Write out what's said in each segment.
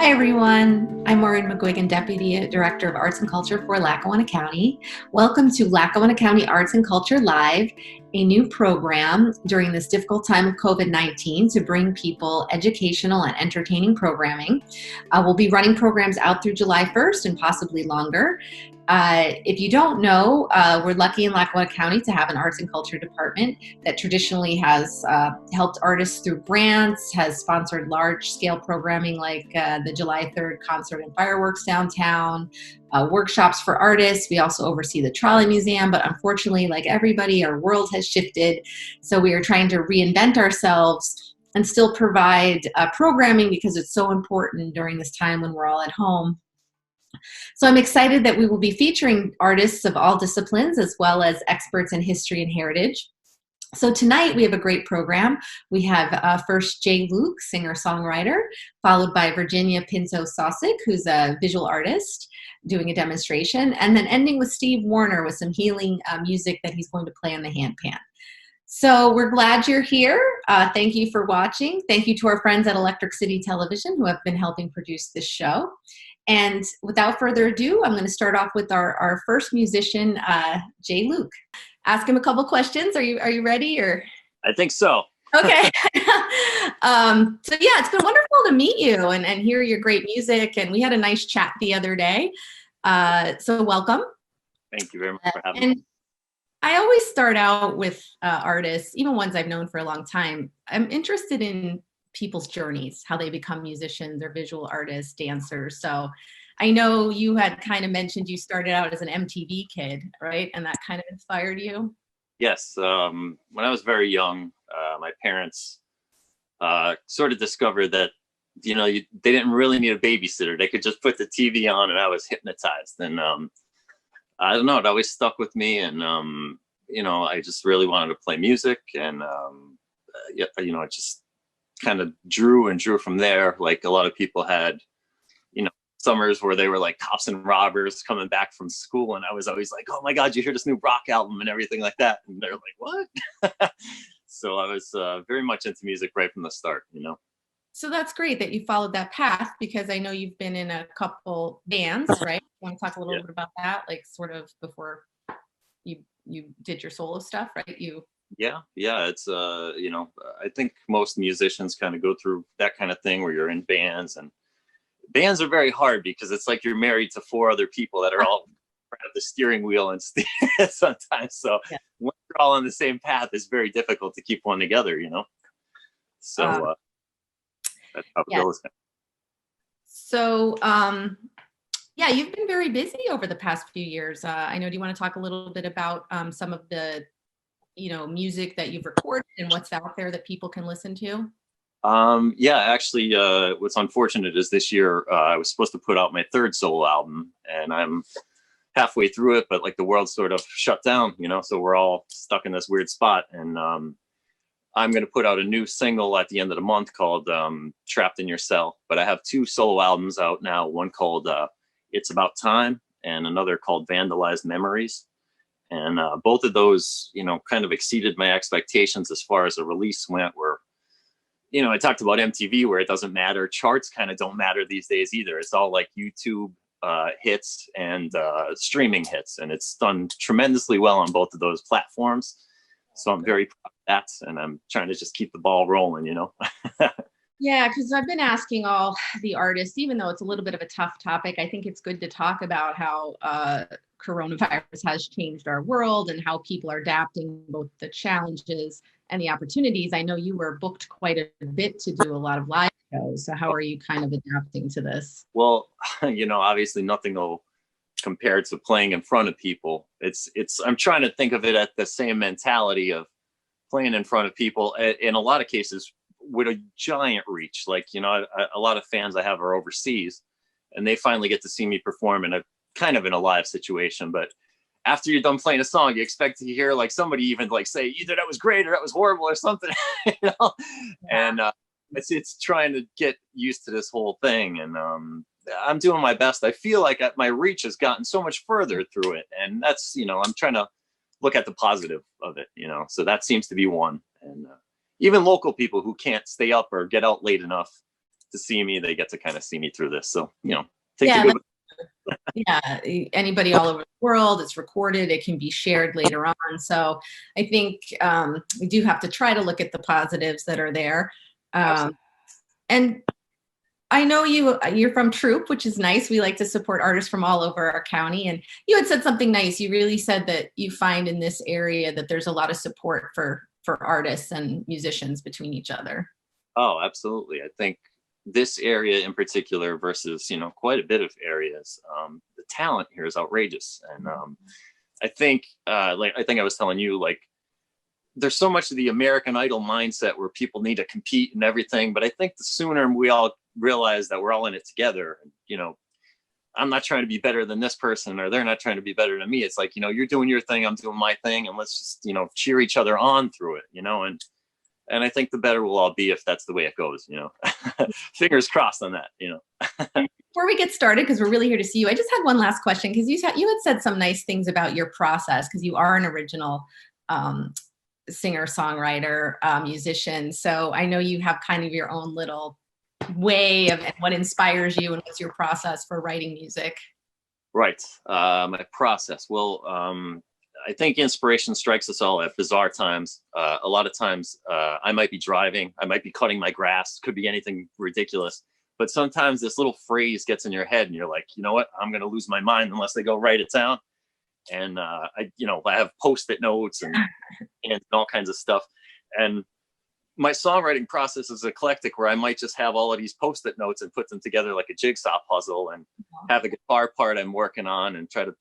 Hi, everyone. I'm Maureen McGuigan, Deputy Director of Arts and Culture for Lackawanna County. Welcome to Lackawanna County Arts and Culture Live, a new program during this difficult time of COVID-19 to bring people educational and entertaining programming. We'll be running programs out through July 1st and possibly longer. If you don't know, we're lucky in Lackawanna County to have an arts and culture department that traditionally has helped artists through grants, has sponsored large-scale programming like the July 3rd concert and fireworks downtown, workshops for artists. We also oversee the Trolley Museum, but unfortunately, like everybody, our world has shifted. So we are trying to reinvent ourselves and still provide programming because it's so important during this time when we're all at home. So I'm excited that we will be featuring artists of all disciplines as well as experts in history and heritage. So tonight we have a great program. We have first Jay Luke, singer-songwriter, followed by Virginia Pinto Sosik, who's a visual artist, doing a demonstration, and then ending with Steve Werner with some healing music that he's going to play on the handpan. So we're glad you're here. Thank you for watching. Thank you to our friends at Electric City Television who have been helping produce this show. And without further ado, I'm going to start off with our first musician, Jay Luke. Ask him a couple questions. Are you ready? Or I think so. Okay. So yeah, it's been wonderful to meet you and hear your great music. And we had a nice chat the other day. So welcome. Thank you very much for having me. I always start out with artists, even ones I've known for a long time. I'm interested in people's journeys, how they become musicians or visual artists, dancers. So I know you had kind of mentioned you started out as an MTV kid, right? And that kind of inspired you? Yes. When I was very young, my parents sort of discovered that, they didn't really need a babysitter. They could just put the TV on and I was hypnotized. And I don't know, it always stuck with me. And, I just really wanted to play music. And, it just kind of drew from there. Like a lot of people had, summers where they were like cops and robbers coming back from school. And I was always like, oh my God, you hear this new rock album and everything like that. And they're like, what? So I was very much into music right from the start, So that's great that you followed that path, because I know you've been in a couple bands, right? You want to talk a little bit about that? Like sort of before you did your solo stuff, right? Yeah. It's, I think most musicians kind of go through that kind of thing where you're in bands, and bands are very hard because it's like you're married to four other people that are all at the steering wheel and sometimes. So when you're all on the same path, it's very difficult to keep one together, So that's how it goes. So, you've been very busy over the past few years. I know, do you want to talk a little bit about some of the music that you've recorded and what's out there that people can listen to? Actually, what's unfortunate is this year I was supposed to put out my third solo album, and I'm halfway through it, but like the world sort of shut down, so we're all stuck in this weird spot. And I'm going to put out a new single at the end of the month called Trapped in Your Cell. But I have two solo albums out now, one called It's About Time and another called Vandalized Memories. And both of those, kind of exceeded my expectations as far as the release went. Where, I talked about MTV, where it doesn't matter. Charts kind of don't matter these days either. It's all like YouTube hits and streaming hits. And it's done tremendously well on both of those platforms. So I'm very proud of that. And I'm trying to just keep the ball rolling, Yeah, because I've been asking all the artists, even though it's a little bit of a tough topic, I think it's good to talk about how coronavirus has changed our world and how people are adapting, both the challenges and the opportunities. I know you were booked quite a bit to do a lot of live shows. So how are you kind of adapting to this? Well, obviously nothing will compare to playing in front of people. I'm trying to think of it at the same mentality of playing in front of people in a lot of cases with a giant reach. Like, a lot of fans I have are overseas, and they finally get to see me perform in a live situation. But after you're done playing a song, you expect to hear like somebody even like say either that was great or that was horrible or something, And it's trying to get used to this whole thing. And I'm doing my best. I feel like my reach has gotten so much further through it. And that's, I'm trying to look at the positive of it, so that seems to be one. And even local people who can't stay up or get out late enough to see me, they get to kind of see me through this. So, take Yeah, the good. yeah, anybody all over the world, it's recorded, it can be shared later on. So I think we do have to try to look at the positives that are there. And I know you're from Troop, which is nice. We like to support artists from all over our county. And you had said something nice. You really said that you find in this area that there's a lot of support for artists and musicians between each other. Oh, absolutely. I think this area in particular versus, quite a bit of areas, the talent here is outrageous. And I think I was telling you, like, there's so much of the American Idol mindset where people need to compete and everything. But I think the sooner we all realize that we're all in it together, I'm not trying to be better than this person, or they're not trying to be better than me. It's like, you're doing your thing, I'm doing my thing, and let's just, cheer each other on through it, and I think the better we'll all be if that's the way it goes, Fingers crossed on that, Before we get started, because we're really here to see you, I just had one last question, because you had said some nice things about your process, because you are an original singer, songwriter, musician. So I know you have kind of your own little way of what inspires you and what's your process for writing music. Right. My process. Well, I think inspiration strikes us all at bizarre times. A lot of times I might be driving, I might be cutting my grass, could be anything ridiculous. But sometimes this little phrase gets in your head and you're like, you know what, I'm going to lose my mind unless they go write it down. And I have Post-it notes and all kinds of stuff. And my songwriting process is eclectic, where I might just have all of these Post-it notes and put them together like a jigsaw puzzle, and have a guitar part I'm working on and try to,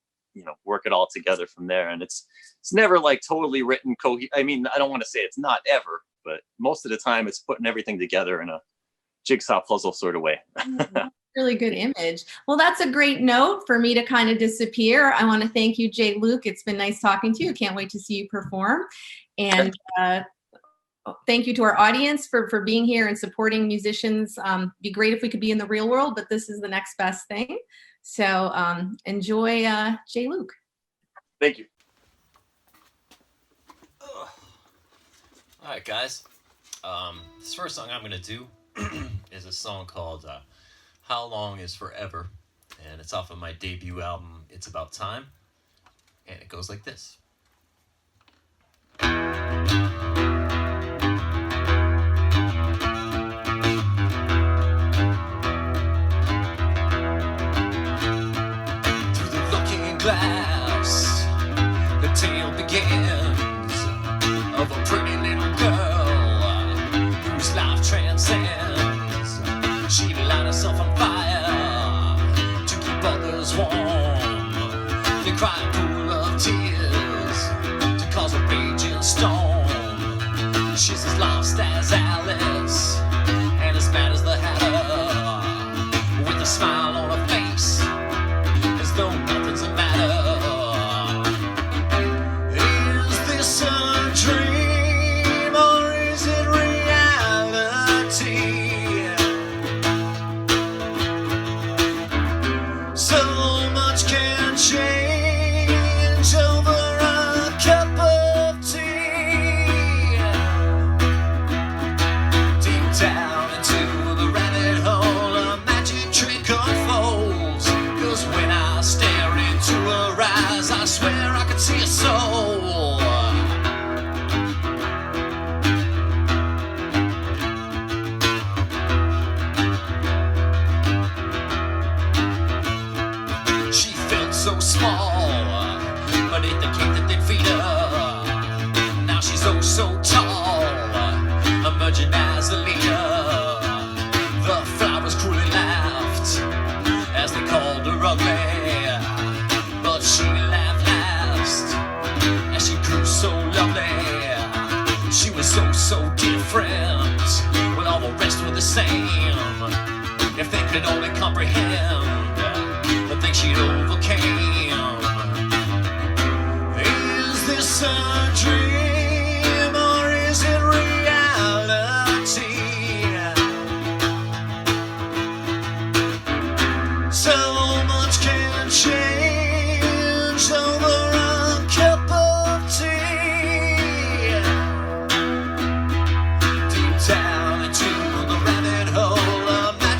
work it all together from there. And it's never like totally written. I mean, I don't want to say it's not ever, but most of the time it's putting everything together in a jigsaw puzzle sort of way. Really good image. Well, that's a great note for me to kind of disappear. I want to thank you, Jay Luke. It's been nice talking to you. Can't wait to see you perform. And thank you to our audience for being here and supporting musicians. Be great if we could be in the real world, but this is the next best thing. So enjoy Jay Luke. Thank you. All right, guys. This first song I'm going to do is a song called How Long Is Forever, and it's off of my debut album, It's About Time, and it goes like this. Through the looking glass, the tale begins of a pretty little girl whose life transcends. She light herself on fire to keep others warm. They cry a pool of tears to cause a raging storm. She's as lost as Alice and as mad as the Hatter, with a smile on her face as though nothing's the matter. Is this a dream or is it reality? So much can change over a cup of tea. Deep down into the rabbit hole, a magic trick unfolds. 'Cause when I stare into her eyes, I swear I can see a soul. She felt so small beneath the cake that they'd feed her. Now she's oh so tall, emerging as a leader. The flowers cruelly laughed as they called her ugly, but she laughed last as she grew so lovely. She was so different when all the rest were the same. If they could only comprehend the things she overcame. Is this a dream or is it reality? So much can change over a cup of tea. Deep down into the rabbit hole, a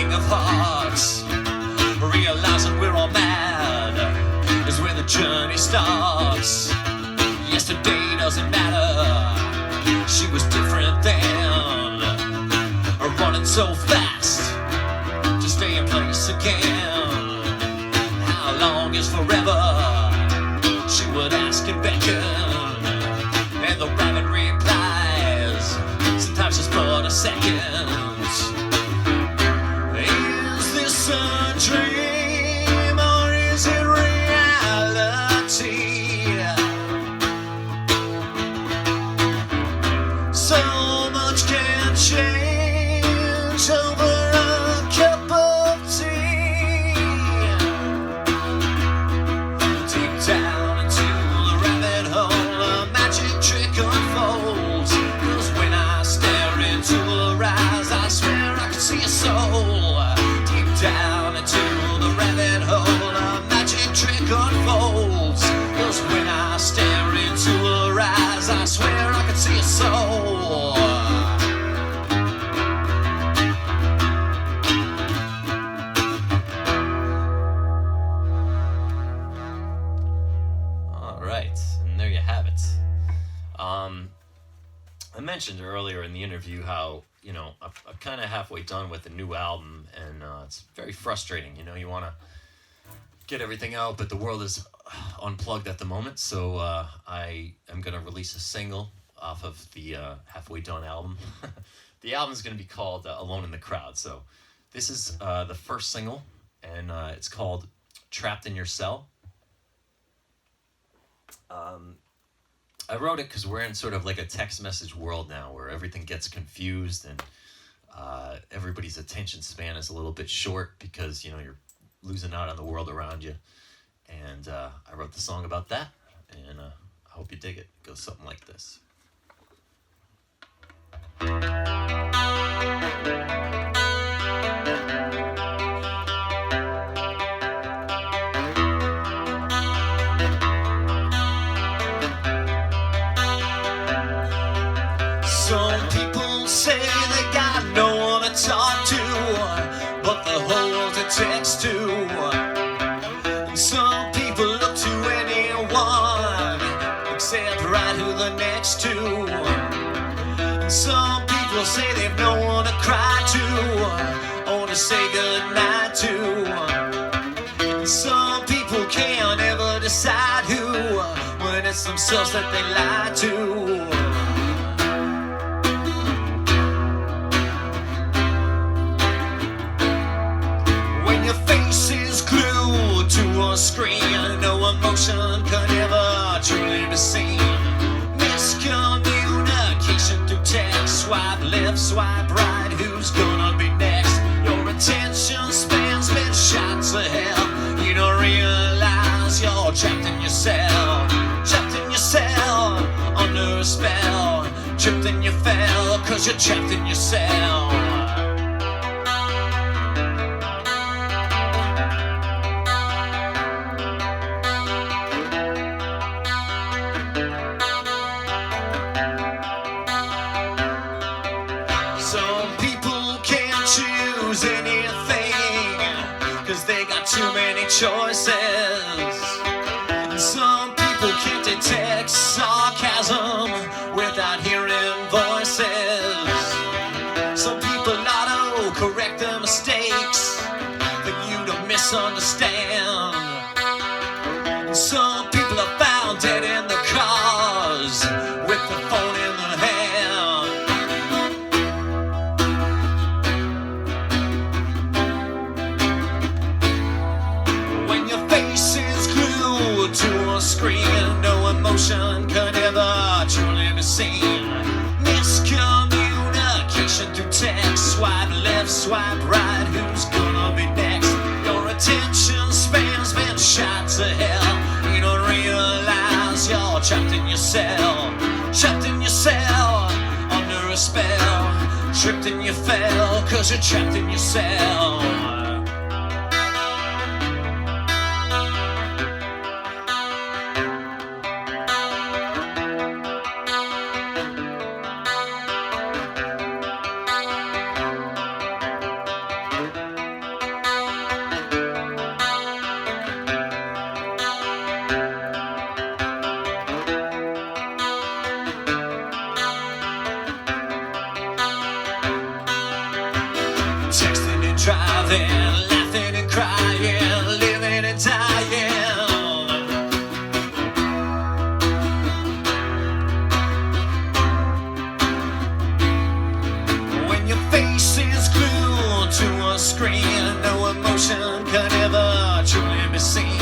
king of hearts. Realizing we're all mad is where the journey starts. Yesterday doesn't matter, she was different then, running so fast to stay in place again. How long is forever? She would ask and beckon, and the rabbit replies, sometimes it's but a second. Is this a dream or is it reality? So much can change over a cup of tea. Deep down into the rabbit hole, a magic trick unfolds. 'Cause when I stare into her eyes, I swear I can see a soul. Deep down into the rabbit hole, a magic trick unfolds. 'Cause when I stare into her eyes, I swear I can see a soul. All right, and there you have it. I mentioned earlier in the interview how, you know, I'm kind of halfway done with the new album, and it's very frustrating. You know, you want to get everything out, but the world is unplugged at the moment, so I am going to release a single off of the halfway done album. The album is going to be called Alone in the Crowd. So this is the first single, and it's called Trapped in Your Cell. I wrote it because we're in sort of like a text message world now where everything gets confused, and everybody's attention span is a little bit short because, you know, you're losing out on the world around you. And I wrote the song about that, and I hope you dig it. It goes something like this. Some people say they got no one to talk to, but the whole world to text to. And some people look to anyone except right who they're next to. And some people say they've no one to cry to or to say goodnight to. And some people can't ever decide who when it's themselves that they lie to. A screen, no emotion could ever truly be seen. Miscommunication through text, swipe left, swipe right, who's gonna be next? Your attention span's been shot to hell. You don't realize you're trapped in your cell, under a spell. Tripped and you fell, 'cause you're trapped in your cell. Too many choices. Some people can't detect sarcasm without hearing voices. Some people auto-correct their mistakes for you to misunderstand. Some people are found dead in the cars with the phone in their hand. To a screen, no emotion could ever truly be seen. Miscommunication through text, swipe left, swipe right, who's gonna be next? Your attention span's been shot to hell. You don't realize you're trapped in your cell, under a spell. Tripped and you fell, 'cause you're trapped in your cell. something, laughing and crying, living and dying. When your face is glued to a screen, no emotion can ever truly be seen.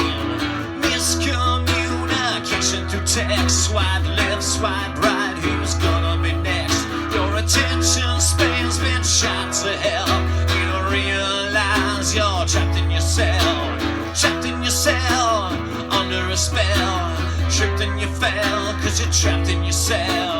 Miscommunication through text, swipe left, swipe right, who's gonna be next? Your attention span's been shot to hell. You don't realize you're trapped in your cell, under a spell. Tripped and you fell, 'cause you're trapped in your cell.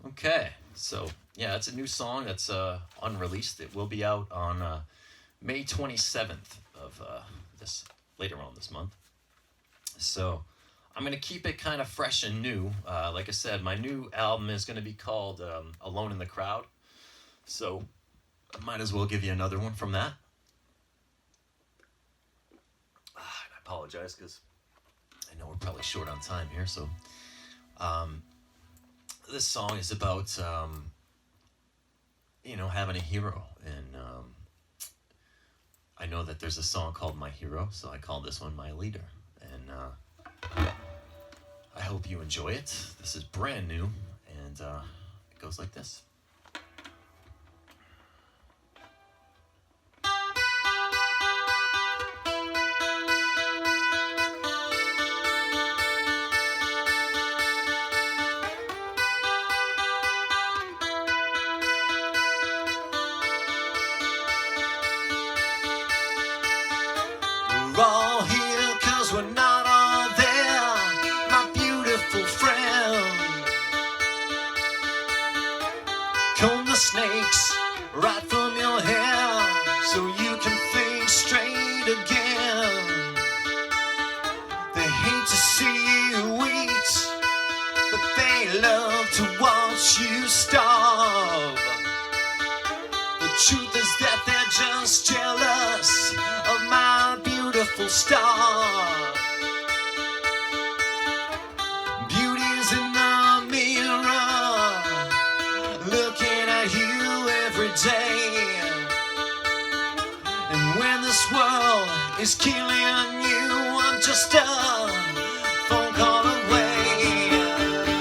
Okay, so yeah, it's a new song that's unreleased. It will be out on May 27th of later on this month. So I'm gonna keep it kind of fresh and new. Like I said, my new album is gonna be called Alone in the Crowd. So I might as well give you another one from that. I apologize because I know we're probably short on time here. So this song is about having a hero, and I know that there's a song called My Hero, so I call this one My Leader, and I hope you enjoy it. This is brand new, and it goes like this. We're all here 'cause we're not all there, my beautiful friend. Comb the snakes right from your hair so you can think straight again. They hate to see you eat, but they love to watch you starve. The truth is that they're just jealous of my beautiful star. Beauty's in the mirror, looking at you every day. And when this world is killing you, I'm just a phone call away.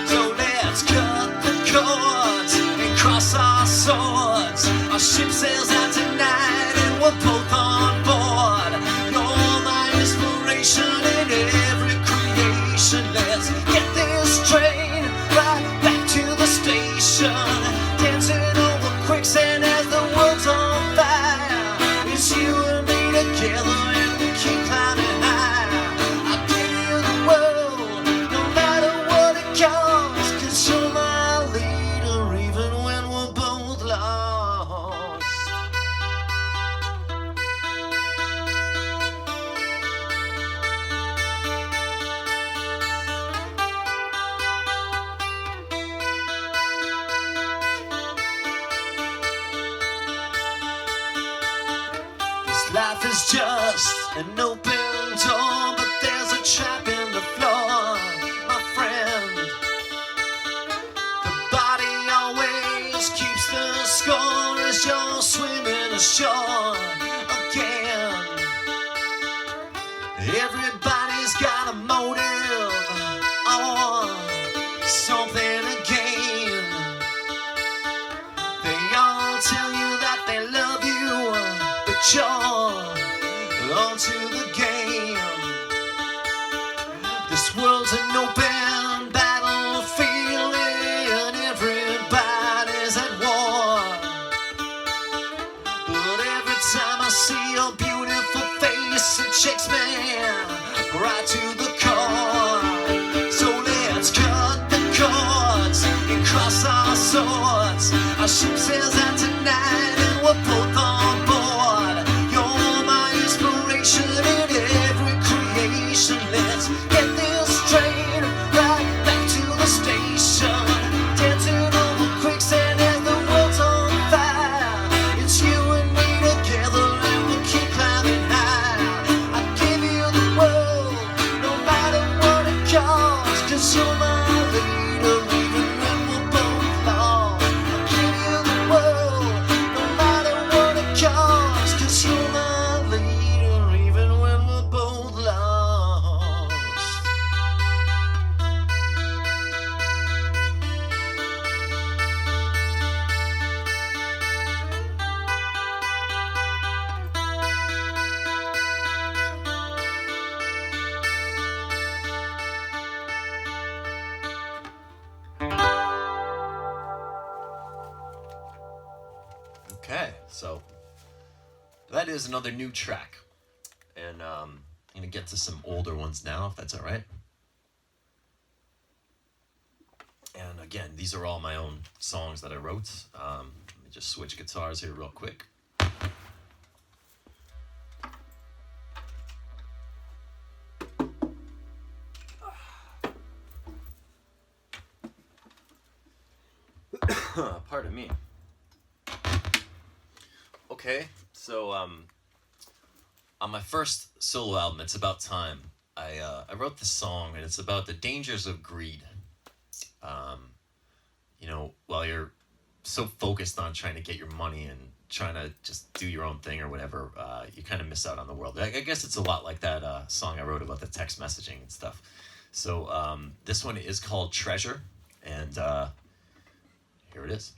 So let's cut the cords and cross our swords. Our ship sails out tonight and we're both on board. You're my inspiration in every creation. Let's get this train right back to the station. Dancing over quicksand as the world's on fire. It's you and me together and we keep climbing high. I'll give you the world no matter what it costs, 'cause you're my leader even when we're both lost. This life is just an open door, but there's a trap in the floor, my friend. The body always keeps the score as you're swimming ashore again. Everybody's got a motive or something to gain. They all tell you that they love you, but you're onto the game. This world's an open battlefield and everybody's at war. But every time I see your beautiful face, it shakes me right to the core. So let's cut the cords and cross our swords. Our ship sails out tonight and we're both on board. You're my inspiration in every creation. Let's get this train right back to the station. Dancing over So that is another new track, and I'm gonna get to some older ones now, if that's all right. And again, these are all my own songs that I wrote. Let me just switch guitars here real quick. Pardon me. Okay, so on my first solo album, It's About Time, I wrote this song, and it's about the dangers of greed. You know, while you're so focused on trying to get your money and trying to just do your own thing or whatever, you kind of miss out on the world. I guess it's a lot like that song I wrote about the text messaging and stuff. So this one is called Treasure, and here it is.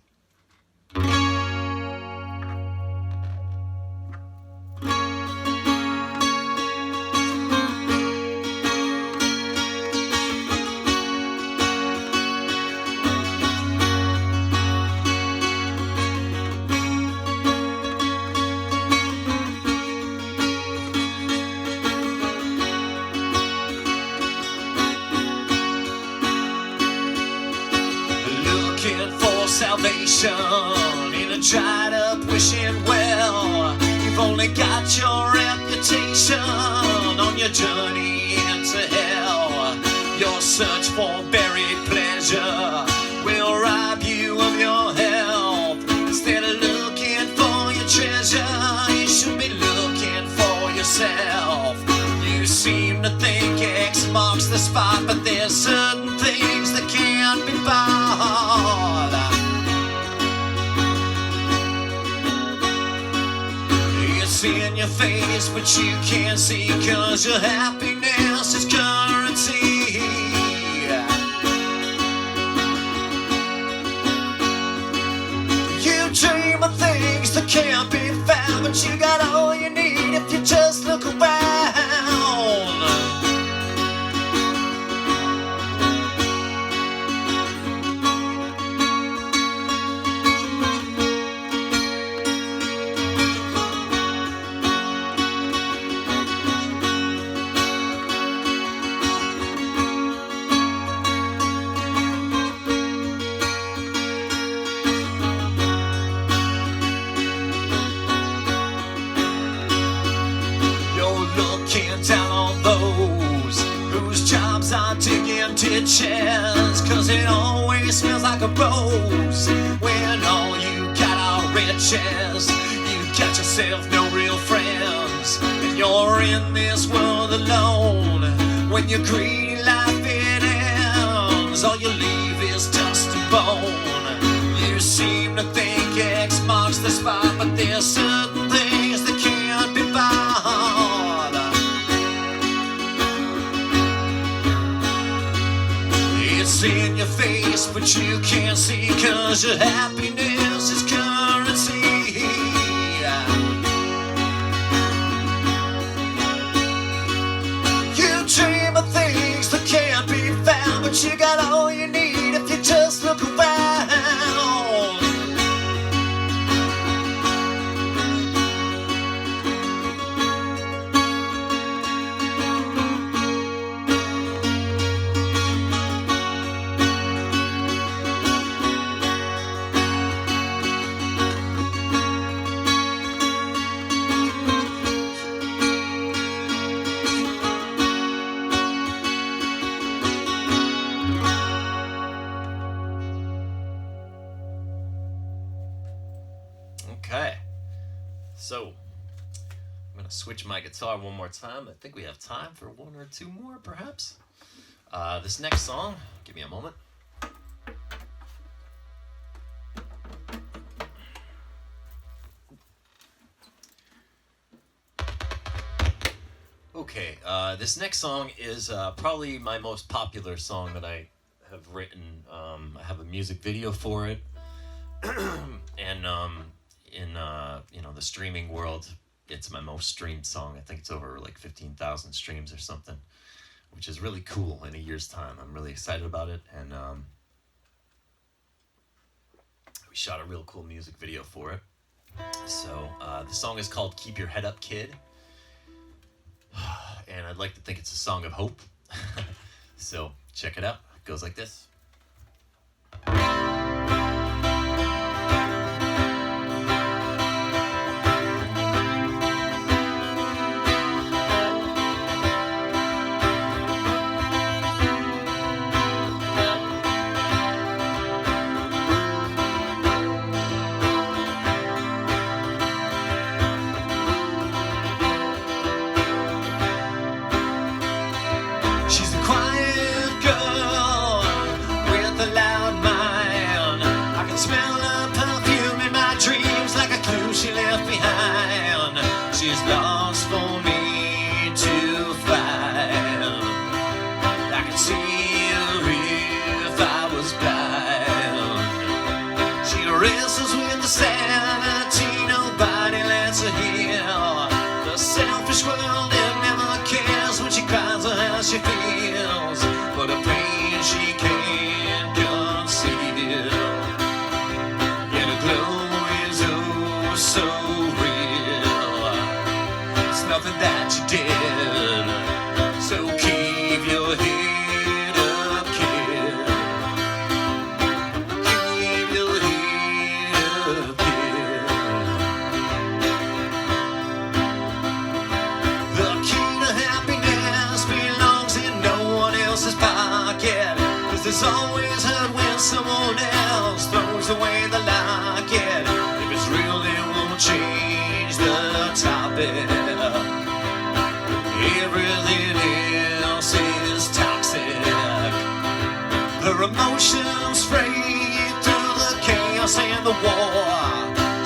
Salvation in a dried up wishing well. You've only got your reputation on your journey into hell. Your search for buried pleasure will rob you of your health. Instead of looking for your treasure, you should be looking for yourself. You seem to think X marks the spot, but there's certain things that can't be bought. In your face, but you can't see, 'cause your happiness is currency. You dream of things that can't be found, but you got all you need if you just look around. Digging ditches, 'cause it always smells like a rose. When all you got are riches, you got yourself no real friends, and you're in this world alone. When your greedy life it ends, all you leave is dust and bone. You seem to think X marks the spot, but there's certain things that can't be bought. It's in your face, but you can't see, 'cause your happiness is currency. You dream of things that can't be found, but you got all you need if you just look around. Okay, so I'm going to switch my guitar one more time. I think we have time for one or two more, perhaps. This next song, give me a moment. Okay, this next song is probably my most popular song that I have written. I have a music video for it, and in the streaming world, it's my most streamed song. I think it's over like 15,000 streams or something, which is really cool in a year's time. I'm really excited about it, and we shot a real cool music video for it. So the song is called Keep Your Head Up, Kid. And I'd like to think it's a song of hope. So check it out. It goes like this. She's a quiet girl with a loud mind. I can smell her perfume in my dreams like a clue she left behind. She's lost for me to find. I can see her if I was blind. She wrestles with the sanity nobody lets her hear. The selfish world it never cares when she cries or how she feels, but the pain she can't conceal. Yet her glow is oh so real. It's nothing that you did, so keep your head up, kid. Keep your head up, kid. The key to happiness belongs in no one else's pocket. 'Cause there's always hurt when someone else throws away the locket. If it's real, it won't change the topic. Everything else is toxic. Her emotions fray through the chaos and the war.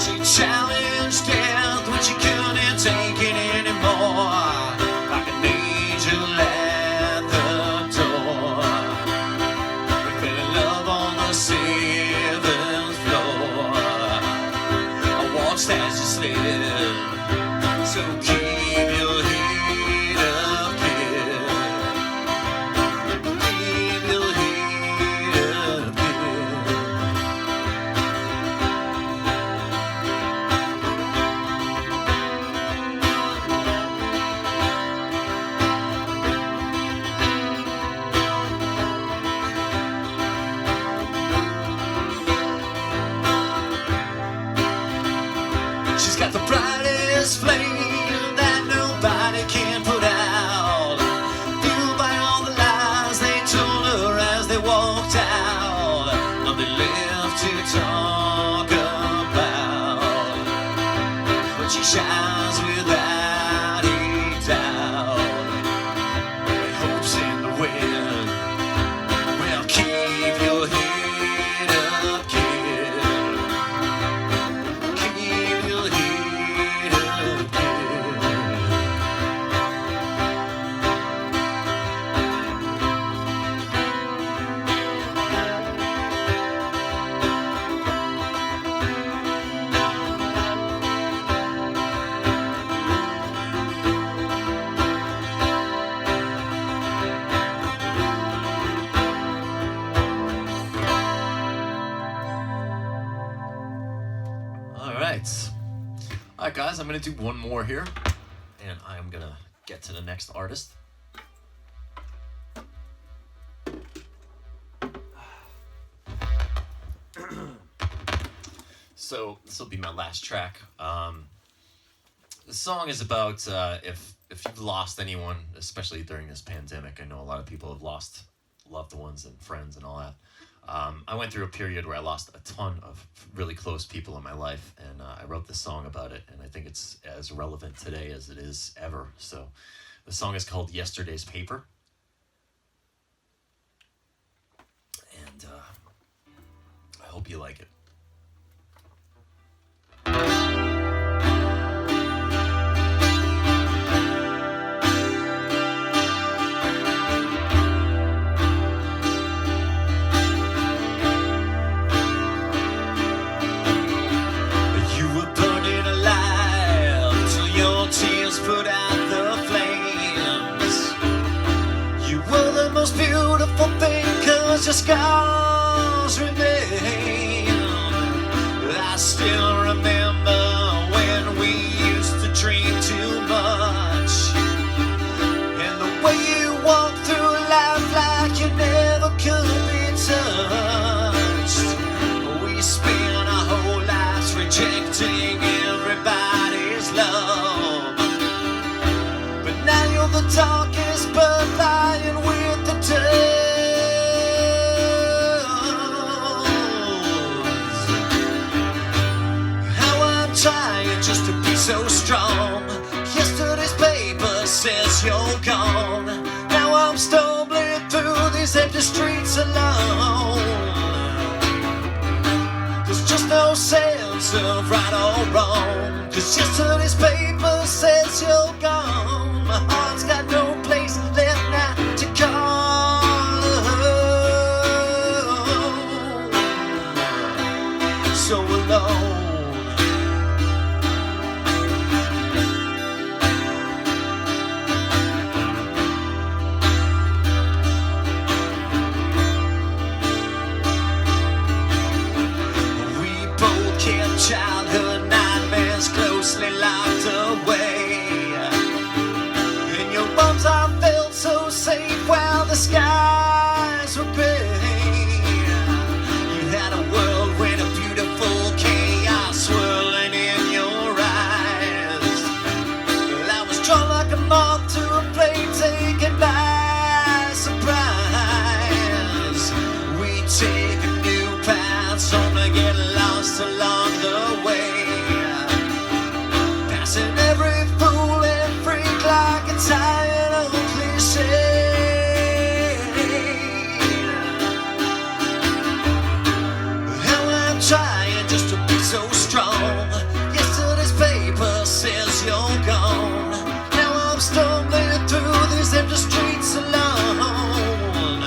She challenged death when she couldn't take it anymore. Like an angel at the door. We fell in love on the 7th floor. I watched as you slid. So keep your head up, kid. Keep your head up, kid. She's got the brightest flame that nobody can put out. Fueled by all the lies they told her as they walked out. Nothing left to talk about. But she shines without a doubt. With hopes in the wind. Well, keep your head up, kid. Keep your head up, kid. All right, guys, I'm gonna do one more here, and I'm gonna get to the next artist. So this will be my last track. The song is about if you've lost anyone, especially during this pandemic. I know a lot of people have lost loved ones and friends and all that. I went through a period where I lost a ton of really close people in my life, and I wrote this song about it, and I think it's as relevant today as it is ever. So the song is called Yesterday's Paper. And I hope you like it. Put out the flames. You were the most beautiful thing, 'cause your scars remain. I still remember empty streets alone. There's just no sense of right or wrong, 'cause yesterday's paper says you're gone. My heart's got no place left now to call home. So alone. Childhood nightmares closely locked away. In your arms I felt so safe while the skies were gray. You had a whirlwind of beautiful chaos swirling in your eyes. Well, I was drawn like a moth to a flame, taken by surprise. We take a new path, so to get lost along the way, passing every fool and freak like a tired old cliche. Hell, I'm trying just to be so strong. Yesterday's paper says you're gone. Now I'm stumbling through these empty streets alone.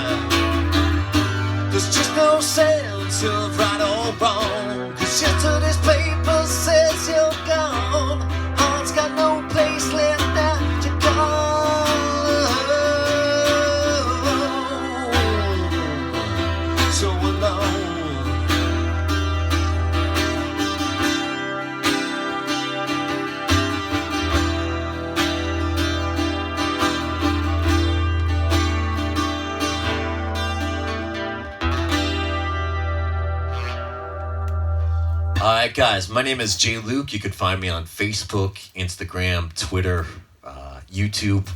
There's just no sense of right or wrong, 'cause yesterday's paper says you're gone. Heart's got no place left now to call home. So alone. Alright guys, my name is Jay Luke. You could find me on Facebook, Instagram, Twitter, YouTube.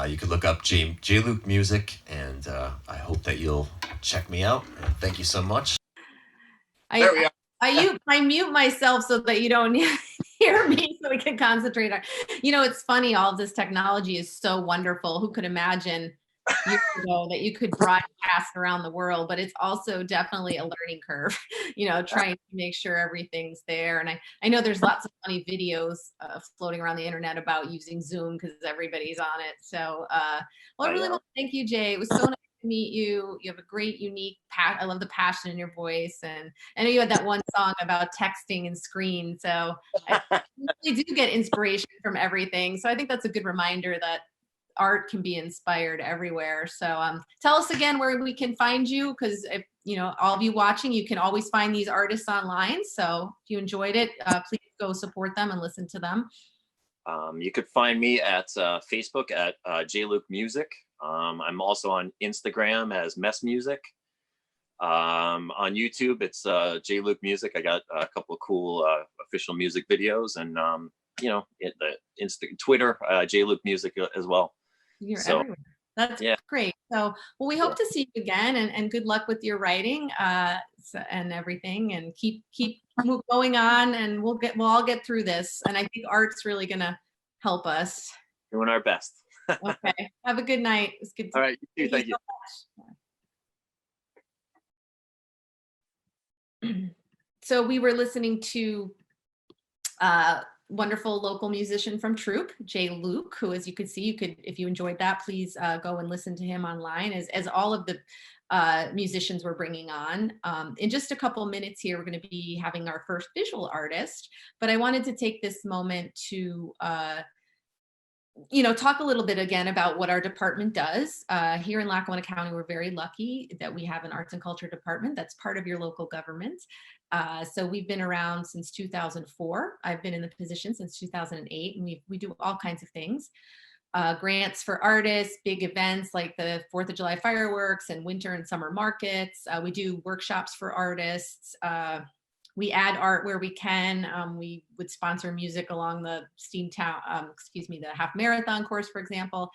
You could look up J Luke Music, and I hope that you'll check me out. And thank you so much. There we are. I mute myself so that you don't hear me, so we can concentrate on. You know, it's funny, all of this technology is so wonderful. Who could imagine years ago that you could broadcast around the world? But it's also definitely a learning curve, you know, trying to make sure everything's there. And I know there's lots of funny videos floating around the internet about using Zoom because everybody's on it. So, well, I really want to thank you, Jay. It was so nice to meet you. You have a great, unique I love the passion in your voice. And I know you had that one song about texting and screen. So I really do get inspiration from everything. So I think that's a good reminder that art can be inspired everywhere. So tell us again where we can find you, because if you know, all of you watching, you can always find these artists online. So if you enjoyed it, please go support them and listen to them. You could find me at Facebook at J Luke Music. I'm also on Instagram as Mess Music. On YouTube, it's J Luke Music. I got a couple of cool official music videos, and you know, Twitter, J Luke Music as well. You're everywhere. That's great. So, well, we hope to see you again, and good luck with your writing and everything, and keep going on, and we'll all get through this. And I think art's really gonna help us. Doing our best. Okay. Have a good night. It's good. All right. You too. Thank you. So much. So we were listening to wonderful local musician from Troop, Jay Luke, who, as you could see, if you enjoyed that, please go and listen to him online, as all of the musicians we're bringing on. In just a couple minutes here, we're going to be having our first visual artist, but I wanted to take this moment to talk a little bit again about what our department does. Here in Lackawanna County, we're very lucky that we have an arts and culture department that's part of your local government. So we've been around since 2004. I've been in the position since 2008, and we do all kinds of things. Grants for artists, big events like the 4th of July fireworks and winter and summer markets. We do workshops for artists. We add art where we can. We would sponsor music along the the half marathon course, for example.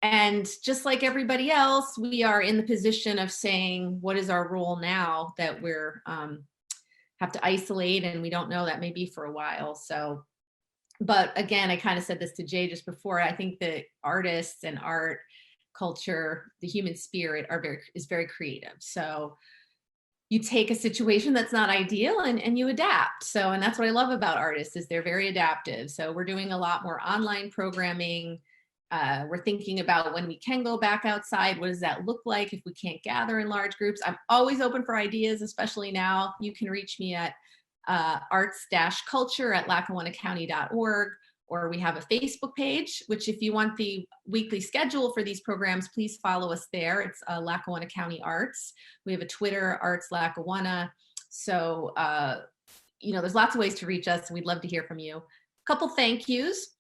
And just like everybody else, we are in the position of saying, what is our role now that we're have to isolate, and we don't know, that may be for a while. So, but again, I kind of said this to Jay just before, I think that artists and art culture, the human spirit is very creative. So you take a situation that's not ideal and you adapt. So, and that's what I love about artists is they're very adaptive. So we're doing a lot more online programming. We're thinking about when we can go back outside, what does that look like if we can't gather in large groups? I'm always open for ideas, especially now. You can reach me at arts-culture@lackawannacounty.org, or we have a Facebook page, which if you want the weekly schedule for these programs, please follow us there. It's Lackawanna County Arts. We have a Twitter, Arts Lackawanna. So, there's lots of ways to reach us. We'd love to hear from you. A couple thank yous.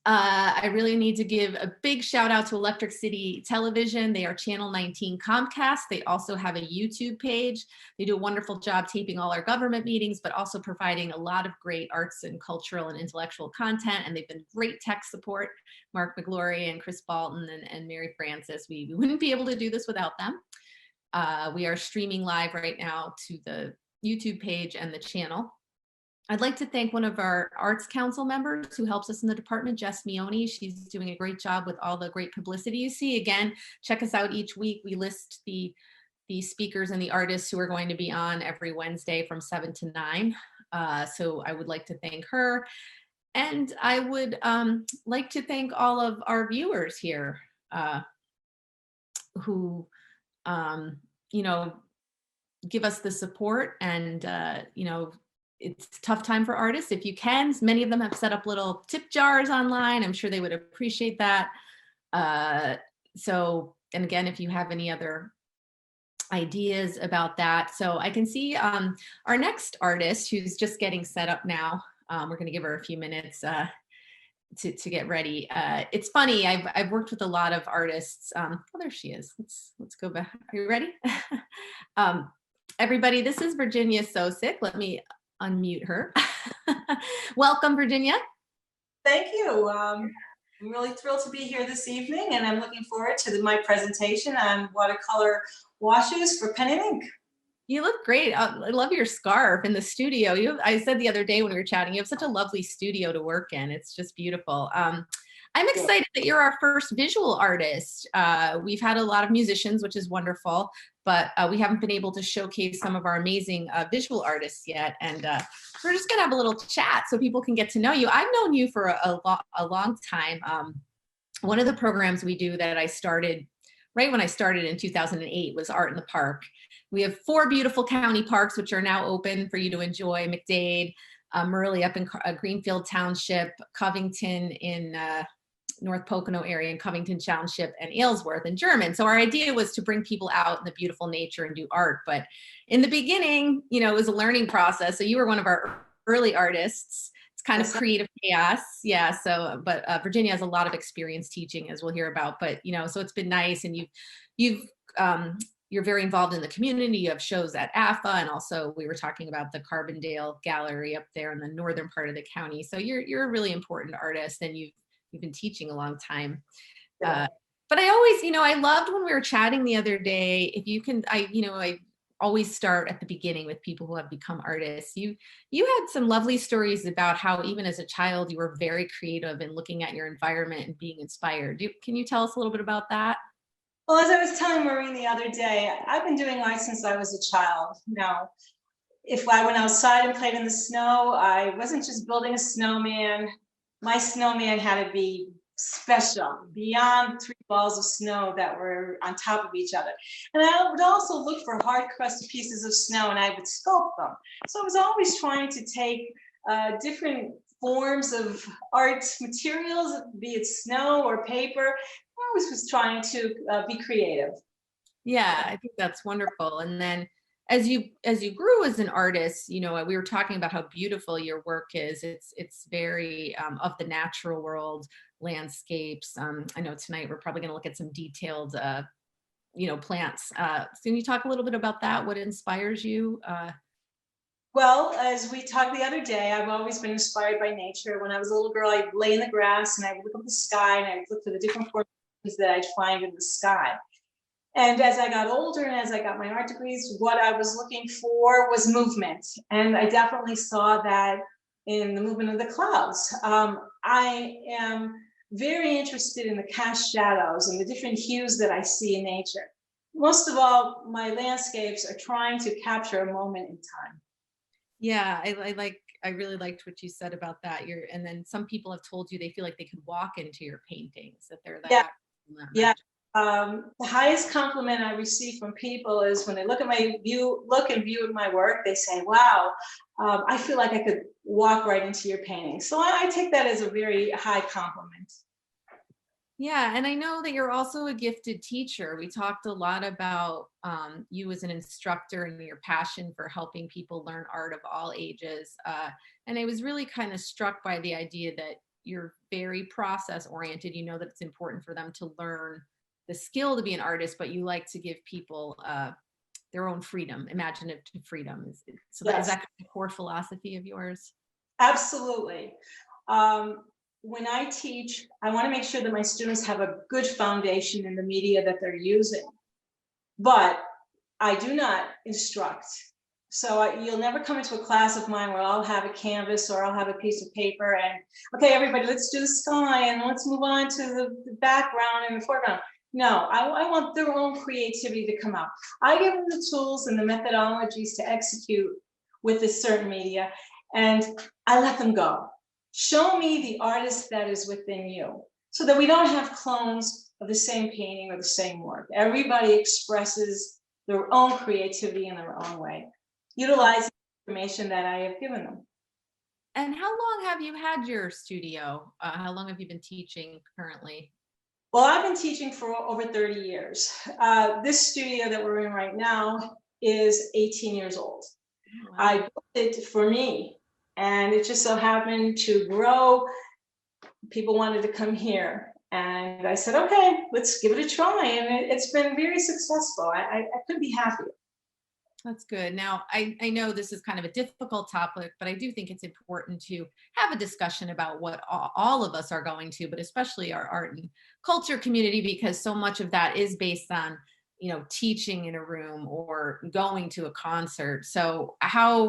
I really need to give a big shout out to Electric City Television. They are Channel 19 Comcast. They also have a YouTube page. They do a wonderful job taping all our government meetings, but also providing a lot of great arts and cultural and intellectual content. And they've been great tech support. Mark McGlory and Chris Bolton and Mary Francis. We wouldn't be able to do this without them. We are streaming live right now to the YouTube page and the channel. I'd like to thank one of our Arts Council members who helps us in the department, Jess Mione. She's doing a great job with all the great publicity you see. Again, check us out each week. We list the speakers and the artists who are going to be on every Wednesday from 7 to 9. So I would like to thank her. And I would like to thank all of our viewers here who, give us the support and, it's a tough time for artists. If you can, many of them have set up little tip jars online. I'm sure they would appreciate that. And again, if you have any other ideas about that. So I can see our next artist who's just getting set up now. We're going to give her a few minutes to get ready. It's funny. I've worked with a lot of artists. There she is. Let's go back. Are you ready? Everybody, this is Virginia Sosik. Let me unmute her. Welcome, Virginia. Thank you. I'm really thrilled to be here this evening, and I'm looking forward to my presentation on watercolor washes for pen and ink. You look great. I love your scarf in the studio. I said the other day when we were chatting, you have such a lovely studio to work in. It's just beautiful. I'm excited that you're our first visual artist. We've had a lot of musicians, which is wonderful, but we haven't been able to showcase some of our amazing visual artists yet. And we're just gonna have a little chat so people can get to know you. I've known you for a long time. One of the programs we do that I started right when I started in 2008 was Art in the Park. We have 4 beautiful county parks, which are now open for you to enjoy. McDade, Murley up in Greenfield Township, Covington in North Pocono area, and Covington Township, and Aylesworth and German. So our idea was to bring people out in the beautiful nature and do art. But in the beginning, it was a learning process. So you were one of our early artists. It's kind of creative chaos. Yeah. So, but Virginia has a lot of experience teaching, as we'll hear about. But, so it's been nice. And you're very involved in the community. You have shows at AFA, and also we were talking about the Carbondale Gallery up there in the northern part of the county. So you're a really important artist, and you've been teaching a long time. Yeah. But I always, I loved when we were chatting the other day, if you can, I always start at the beginning with people who have become artists. You had some lovely stories about how even as a child, you were very creative in looking at your environment and being inspired. Can you tell us a little bit about that? Well, as I was telling Maureen the other day, I've been doing art since I was a child. Now, if I went outside and played in the snow, I wasn't just building a snowman. My snowman had to be special, beyond 3 balls of snow that were on top of each other. And I would also look for hard crusted pieces of snow, and I would sculpt them. So I was always trying to take different forms of art materials, be it snow or paper. I always was trying to be creative. Yeah, I think that's wonderful. And then as you grew as an artist, we were talking about how beautiful your work is. It's very of the natural world, landscapes. I know tonight we're probably going to look at some detailed, plants. So can you talk a little bit about that? What inspires you? Well, as we talked the other day, I've always been inspired by nature. When I was a little girl, I'd lay in the grass and I'd look up the sky and I'd look for the different forms that I'd find in the sky. And as I got older and as I got my art degrees, what I was looking for was movement. And I definitely saw that in the movement of the clouds. I am very interested in the cast shadows and the different hues that I see in nature. Most of all, my landscapes are trying to capture a moment in time. Yeah, I really liked what you said about that. And then some people have told you they feel like they could walk into your paintings, that they're Yeah, that yeah. magic. The highest compliment I receive from people is when they look at view my work, they say, wow, I feel like I could walk right into your painting. So I take that as a very high compliment. Yeah, and I know that you're also a gifted teacher. We talked a lot about you as an instructor and your passion for helping people learn art of all ages. And I was really kind of struck by the idea that you're very process oriented. You know that it's important for them to learn the skill to be an artist, but you like to give people their own freedom, imaginative freedom. So Yes. Is that a core philosophy of yours? Absolutely. When I teach, I want to make sure that my students have a good foundation in the media that they're using, but I do not instruct. So you'll never come into a class of mine where I'll have a canvas or I'll have a piece of paper and, okay, everybody, let's do the sky and let's move on to the background and the foreground. No, I want their own creativity to come out. I give them the tools and the methodologies to execute with this certain media, and I let them go. Show me the artist that is within you, so that we don't have clones of the same painting or the same work. Everybody expresses their own creativity in their own way. Utilize the information that I have given them. And how long have you had your studio? How long have you been teaching currently? Well, I've been teaching for over 30 years. This studio that we're in right now is 18 years old. Oh, wow. I built it for me, and it just so happened to grow. People wanted to come here, and I said, okay, let's give it a try. And it's been very successful. I couldn't be happier. That's good. Now, I know this is kind of a difficult topic, but I do think it's important to have a discussion about what all of us are going to, but especially our art and culture community, because so much of that is based on, teaching in a room or going to a concert. So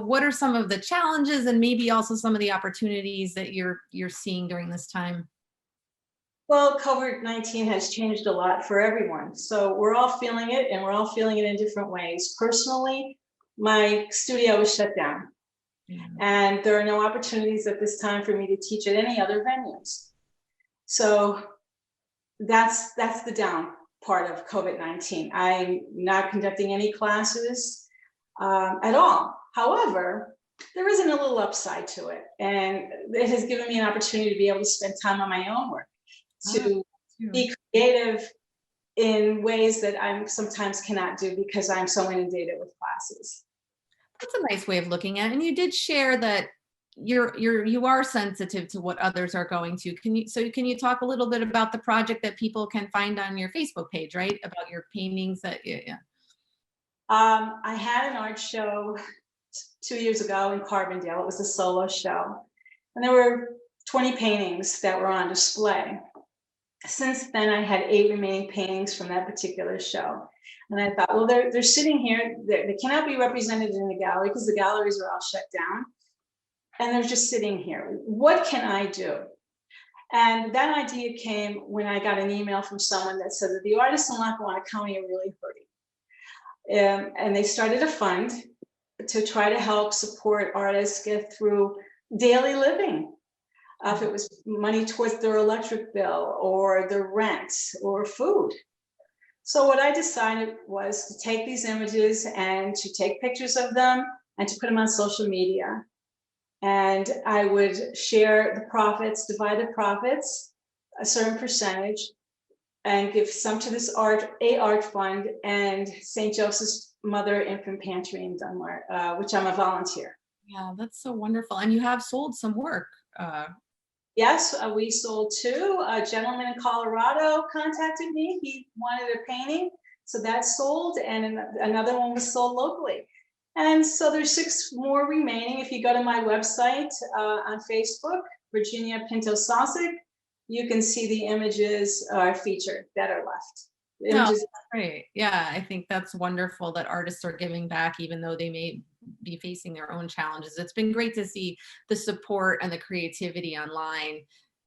what are some of the challenges and maybe also some of the opportunities that you're seeing during this time? Well, COVID-19 has changed a lot for everyone. So we're all feeling it, and we're all feeling it in different ways. Personally, my studio was shut down. And there are no opportunities at this time for me to teach at any other venues. So that's the down part of COVID-19. I'm not conducting any classes at all. However, there is a little upside to it. And it has given me an opportunity to be able to spend time on my own work, to be creative in ways that I sometimes cannot do because I'm so inundated with classes. That's a nice way of looking at it. And you did share that you are sensitive to what others are going to. Can you talk a little bit about the project that people can find on your Facebook page, right? About your paintings I had an art show 2 years ago in Carbondale. It was a solo show, and there were 20 paintings that were on display. Since then, I had 8 remaining paintings from that particular show. And I thought, well, they're sitting here. They cannot be represented in the gallery because the galleries are all shut down. And they're just sitting here. What can I do? And that idea came when I got an email from someone that said that the artists in Lackawanna County are really hurting. And they started a fund to try to help support artists get through daily living. If it was money towards their electric bill or their rent or food. So what I decided was to take these images and to take pictures of them and to put them on social media. And I would share the profits, divide the profits, a certain percentage, and give some to this art fund and St. Joseph's Mother Infant Pantry in Dunmore, which I'm a volunteer. Yeah, that's so wonderful. And you have sold some work. Yes, we sold 2. A gentleman in Colorado contacted me. He wanted a painting, so that sold, and another one was sold locally. And so there's 6 more remaining. If you go to my website on Facebook, Virginia Pinto Sosik, you can see the images featured that are left. That's great. Yeah, I think that's wonderful that artists are giving back, even though they may be facing their own challenges. It's been great to see the support and the creativity online.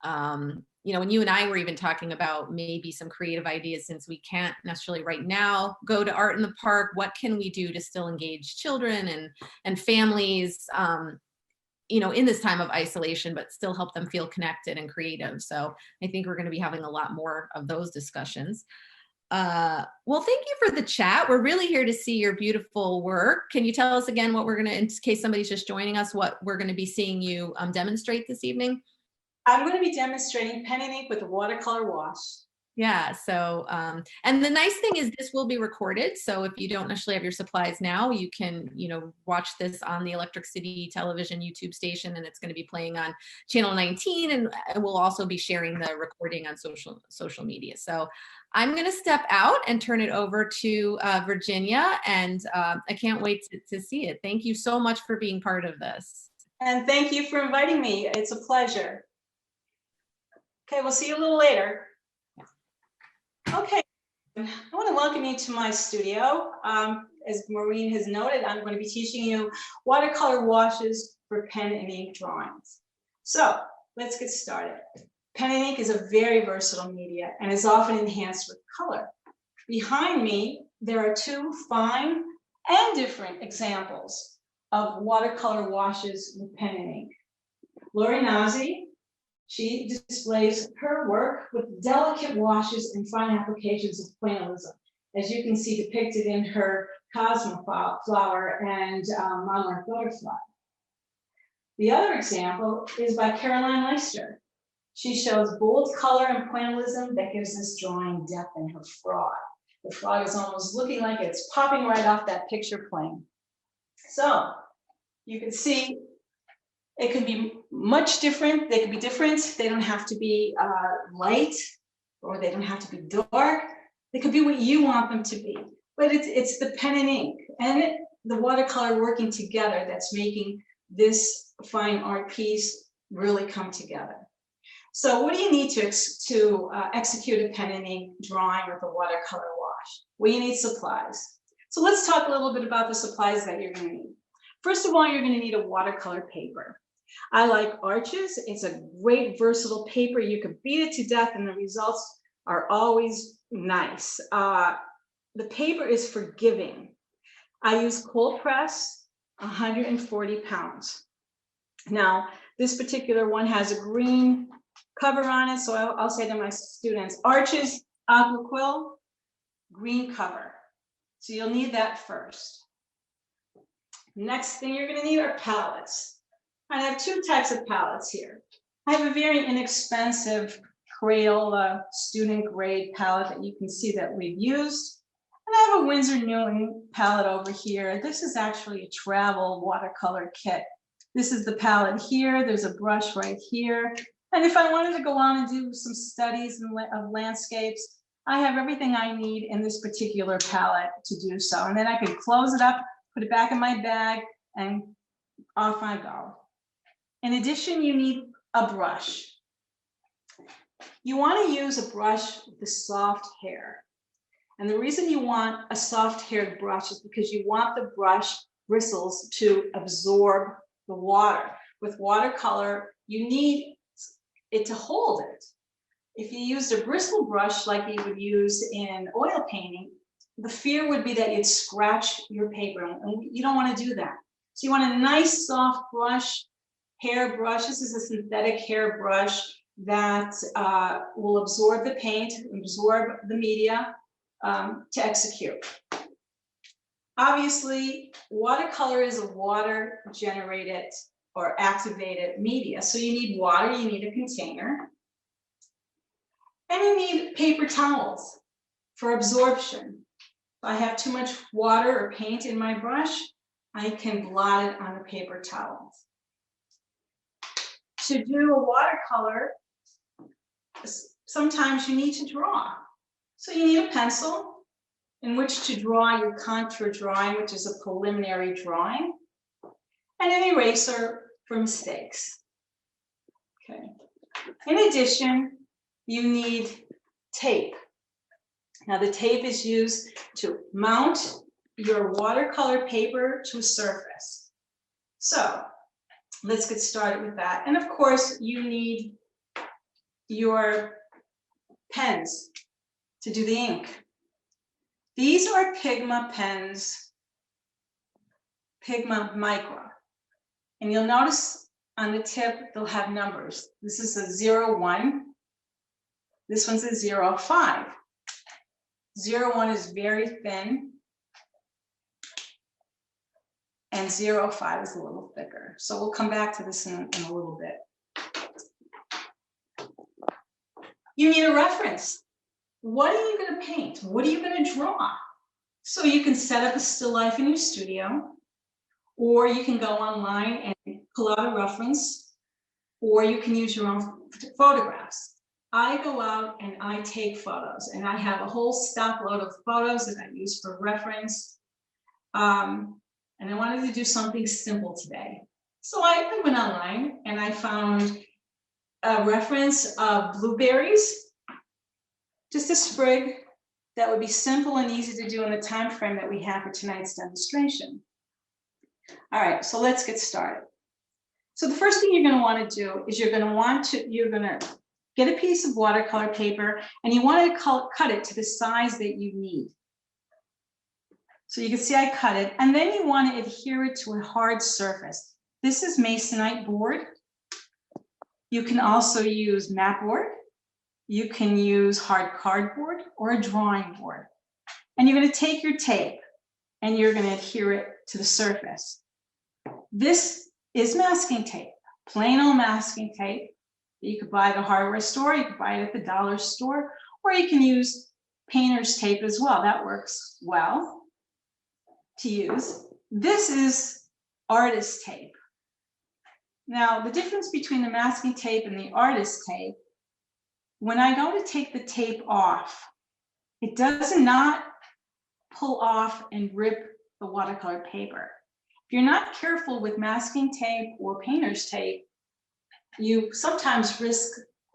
You know, and you and I were even talking about maybe some creative ideas, since we can't necessarily right now go to art in the park. What can we do to still engage children and families, you know, in this time of isolation, but still help them feel connected and creative? So I think we're going to be having a lot more of those discussions. Well, thank you for the chat. We're really here to see your beautiful work. Can you tell us again what we're going to, in case somebody's just joining us, what we're going to be seeing you demonstrate this evening? I'm going to be demonstrating pen and ink with a watercolor wash. Yeah, so, and the nice thing is this will be recorded. So if you don't necessarily have your supplies now, you can, you know, watch this on the Electric City Television YouTube station, and it's going to be playing on Channel 19, and we'll also be sharing the recording on social media. So I'm going to step out and turn it over to Virginia, and I can't wait to see it. Thank you so much for being part of this. And thank you for inviting me. It's a pleasure. Okay, we'll see you a little later. Okay, I want to welcome you to my studio. As Maureen has noted, I'm going to be teaching you watercolor washes for pen and ink drawings. So let's get started. Pen and ink is a very versatile media and is often enhanced with color. Behind me, there are two fine and different examples of watercolor washes with pen and ink. Lori Nazi, she displays her work with delicate washes and fine applications of pointillism, as you can see depicted in her Cosmo flower and monarch butterfly. The other example is by Caroline Leister. She shows bold color and pointillism that gives this drawing depth in her frog. The frog is almost looking like it's popping right off that picture plane. So you can see it can be much different. They can be different. They don't have to be light, or they don't have to be dark. They could be what you want them to be. But it's the pen and ink and the watercolor working together that's making this fine art piece really come together. So what do you need to execute a pen and ink drawing with a watercolor wash? Well, you need supplies. So let's talk a little bit about the supplies that you're going to need. First of all, you're going to need a watercolor paper. I like Arches. It's a great versatile paper. You can beat it to death and the results are always nice. The paper is forgiving. I use cold press, 140 pounds. Now, this particular one has a green cover on it, so I'll say to my students, Arches, aqua quill, green cover. So you'll need that first. Next thing you're going to need are palettes. I have two types of palettes here. I have a very inexpensive Crayola student grade palette that you can see that we've used. And I have a Winsor Newton palette over here. This is actually a travel watercolor kit. This is the palette here. There's a brush right here. And if I wanted to go on and do some studies of landscapes, I have everything I need in this particular palette to do so. And then I can close it up, put it back in my bag, and off I go. In addition, you need a brush. You want to use a brush with soft hair. And the reason you want a soft-haired brush is because you want the brush bristles to absorb the water. With watercolor, you need it to hold it. If you used a bristle brush like you would use in oil painting, the fear would be that you'd scratch your paper, and you don't want to do that. So you want a nice soft brush, hair brush. This is a synthetic hair brush that will absorb the paint, absorb the media to execute. Obviously, watercolor is a water-generated or activated media. So you need water, you need a container, and you need paper towels for absorption. If I have too much water or paint in my brush, I can blot it on the paper towels. To do a watercolor, sometimes you need to draw. So you need a pencil in which to draw your contour drawing, which is a preliminary drawing, and an eraser for mistakes. Okay. In addition, you need tape. Now the tape is used to mount your watercolor paper to a surface. So let's get started with that. And of course, you need your pens to do the ink. These are Pigma pens, Pigma Micro. And you'll notice on the tip, they'll have numbers. This is a 01. This one's a 05. 01 is very thin. And 05 is a little thicker. So we'll come back to this in a little bit. You need a reference. What are you going to paint? What are you going to draw? So you can set up a still life in your studio, or you can go online and pull out a reference, or you can use your own photographs. I go out and I take photos, and I have a whole stock load of photos that I use for reference. And I wanted to do something simple today. So I went online and I found a reference of blueberries, just a sprig that would be simple and easy to do in the time frame that we have for tonight's demonstration. All right, so let's get started. So the first thing you're going to want to do is you're going to get a piece of watercolor paper, and you want to cut it to the size that you need. So you can see I cut it, and then you want to adhere it to a hard surface. This is masonite board. You can also use mat board. You can use hard cardboard or a drawing board. And you're going to take your tape and you're going to adhere it to the surface. This is masking tape, plain old masking tape. You could buy at a hardware store, you could buy it at the dollar store, or you can use painter's tape as well. That works well to use. This is artist tape. Now, the difference between the masking tape and the artist tape, when I go to take the tape off, it does not pull off and rip the watercolor paper. If you're not careful with masking tape or painter's tape, you sometimes risk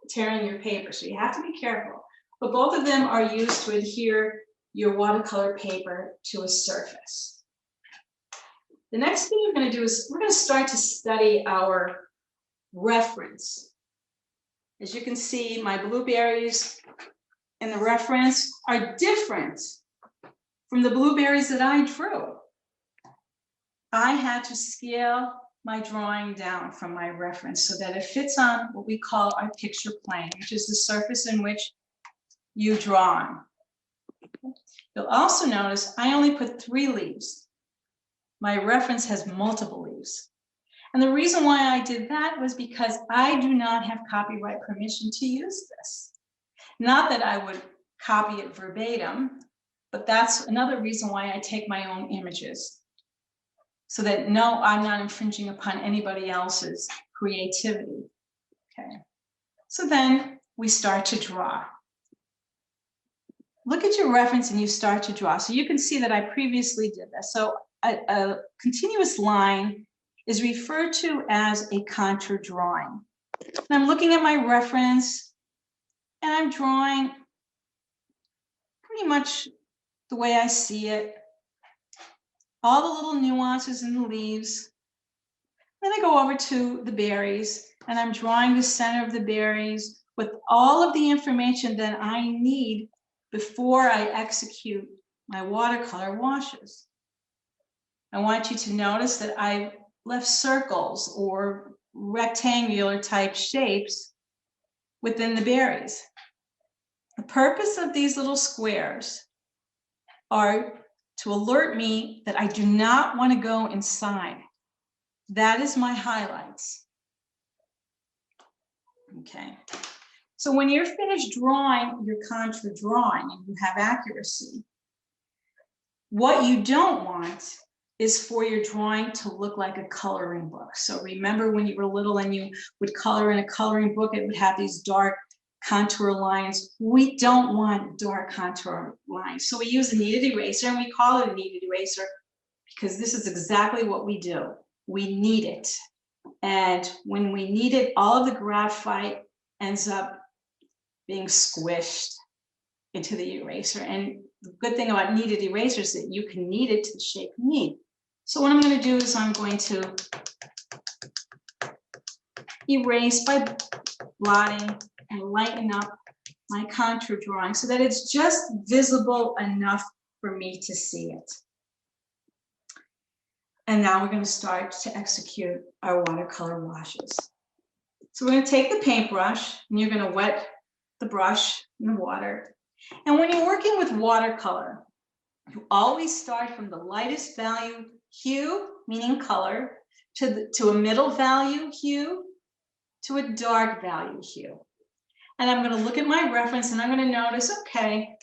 tearing your paper, so you have to be careful. But both of them are used to adhere your watercolor paper to a surface. The next thing we're going to do is we're going to start to study our reference. As you can see, my blueberries in the reference are different from the blueberries that I drew. I had to scale my drawing down from my reference so that it fits on what we call our picture plane, which is the surface in which you draw on. You'll also notice I only put 3 leaves. My reference has multiple leaves. And the reason why I did that was because I do not have copyright permission to use this. Not that I would copy it verbatim, but that's another reason why I take my own images. So that no, I'm not infringing upon anybody else's creativity. Okay. So then we start to draw. Look at your reference and you start to draw. So you can see that I previously did this. So a continuous line is referred to as a contour drawing. And I'm looking at my reference and I'm drawing pretty much the way I see it. All the little nuances in the leaves. Then I go over to the berries and I'm drawing the center of the berries with all of the information that I need before I execute my watercolor washes. I want you to notice that I left circles or rectangular type shapes within the berries. The purpose of these little squares are to alert me that I do not want to go inside. That is my highlights. Okay. So when you're finished drawing your contour drawing and you have accuracy, what you don't want is for your drawing to look like a coloring book. So remember when you were little and you would color in a coloring book, it would have these dark contour lines. We don't want dark contour lines. So we use a kneaded eraser, and we call it a kneaded eraser because this is exactly what we do. We knead it. And when we knead it, all of the graphite ends up being squished into the eraser. And the good thing about kneaded erasers is that you can knead it to the shape you need. So what I'm going to do is I'm going to erase by blotting and lighten up my contour drawing so that it's just visible enough for me to see it. And now we're going to start to execute our watercolor washes. So we're going to take the paintbrush and you're going to wet the brush in the water. And when you're working with watercolor, you always start from the lightest value hue, meaning color, to a middle value hue, to a dark value hue. And I'm going to look at my reference and I'm going to notice, okay,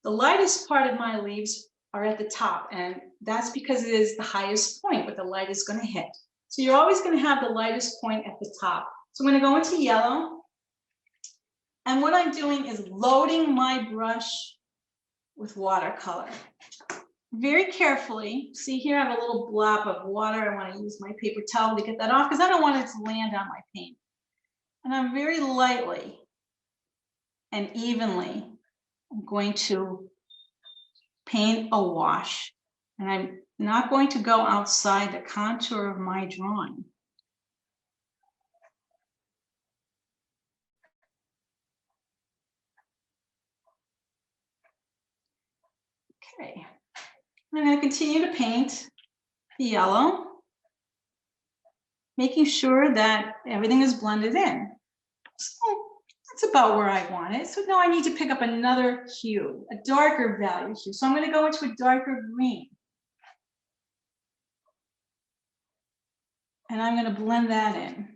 the lightest part of my leaves are at the top, and that's because it is the highest point where the light is going to hit. So you're always going to have the lightest point at the top. So I'm going to go into yellow, and what I'm doing is loading my brush with watercolor. Very carefully, see here I have a little blob of water. I want to use my paper towel to get that off because I don't want it to land on my paint. And I'm very lightly and evenly going to paint a wash. And I'm not going to go outside the contour of my drawing. Okay, I'm going to continue to paint the yellow, making sure that everything is blended in. So that's about where I want it. So now I need to pick up another hue, a darker value hue. So I'm going to go into a darker green. And I'm going to blend that in.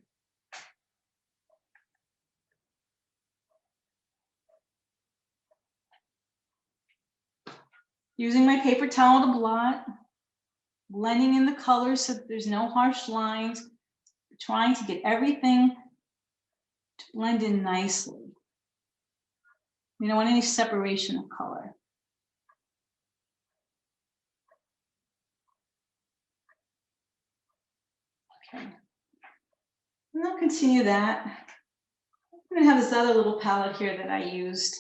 Using my paper towel to blot, blending in the colors so that there's no harsh lines, trying to get everything to blend in nicely. We don't want any separation of color. Okay, and I'll continue that. I'm gonna have this other little palette here that I used.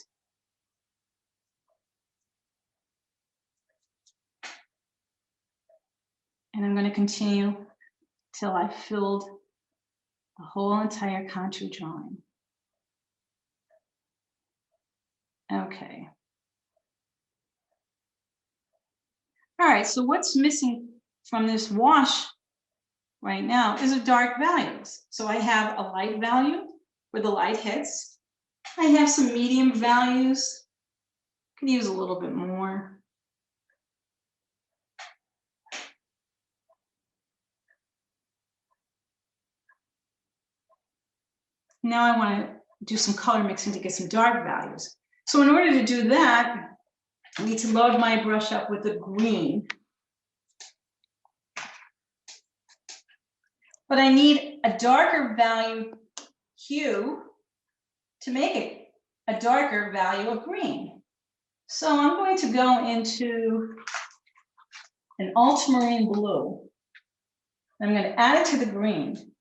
And I'm going to continue till I filled the whole entire contour drawing. Okay. All right, so what's missing from this wash right now is a dark values. So I have a light value where the light hits. I have some medium values. Could use a little bit more. Now I want to do some color mixing to get some dark values. So in order to do that, I need to load my brush up with the green. But I need a darker value hue to make it a darker value of green. So I'm going to go into an ultramarine blue. I'm going to add it to the green.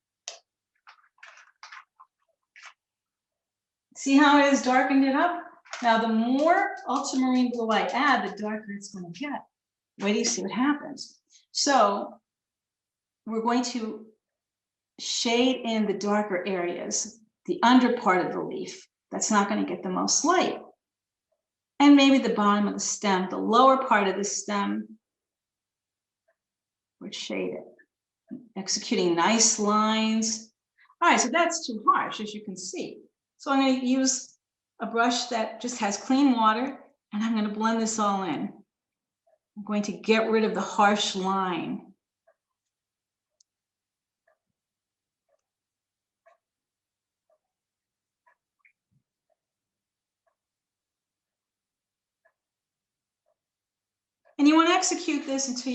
See how it has darkened it up? Now, the more ultramarine blue I add, the darker it's going to get. Wait till you see what happens. So we're going to shade in the darker areas, the under part of the leaf. That's not going to get the most light. And maybe the bottom of the stem, the lower part of the stem, we're shaded, executing nice lines. All right, so that's too harsh, as you can see. So I'm going to use a brush that just has clean water, and I'm going to blend this all in. I'm going to get rid of the harsh line. And you want to execute this until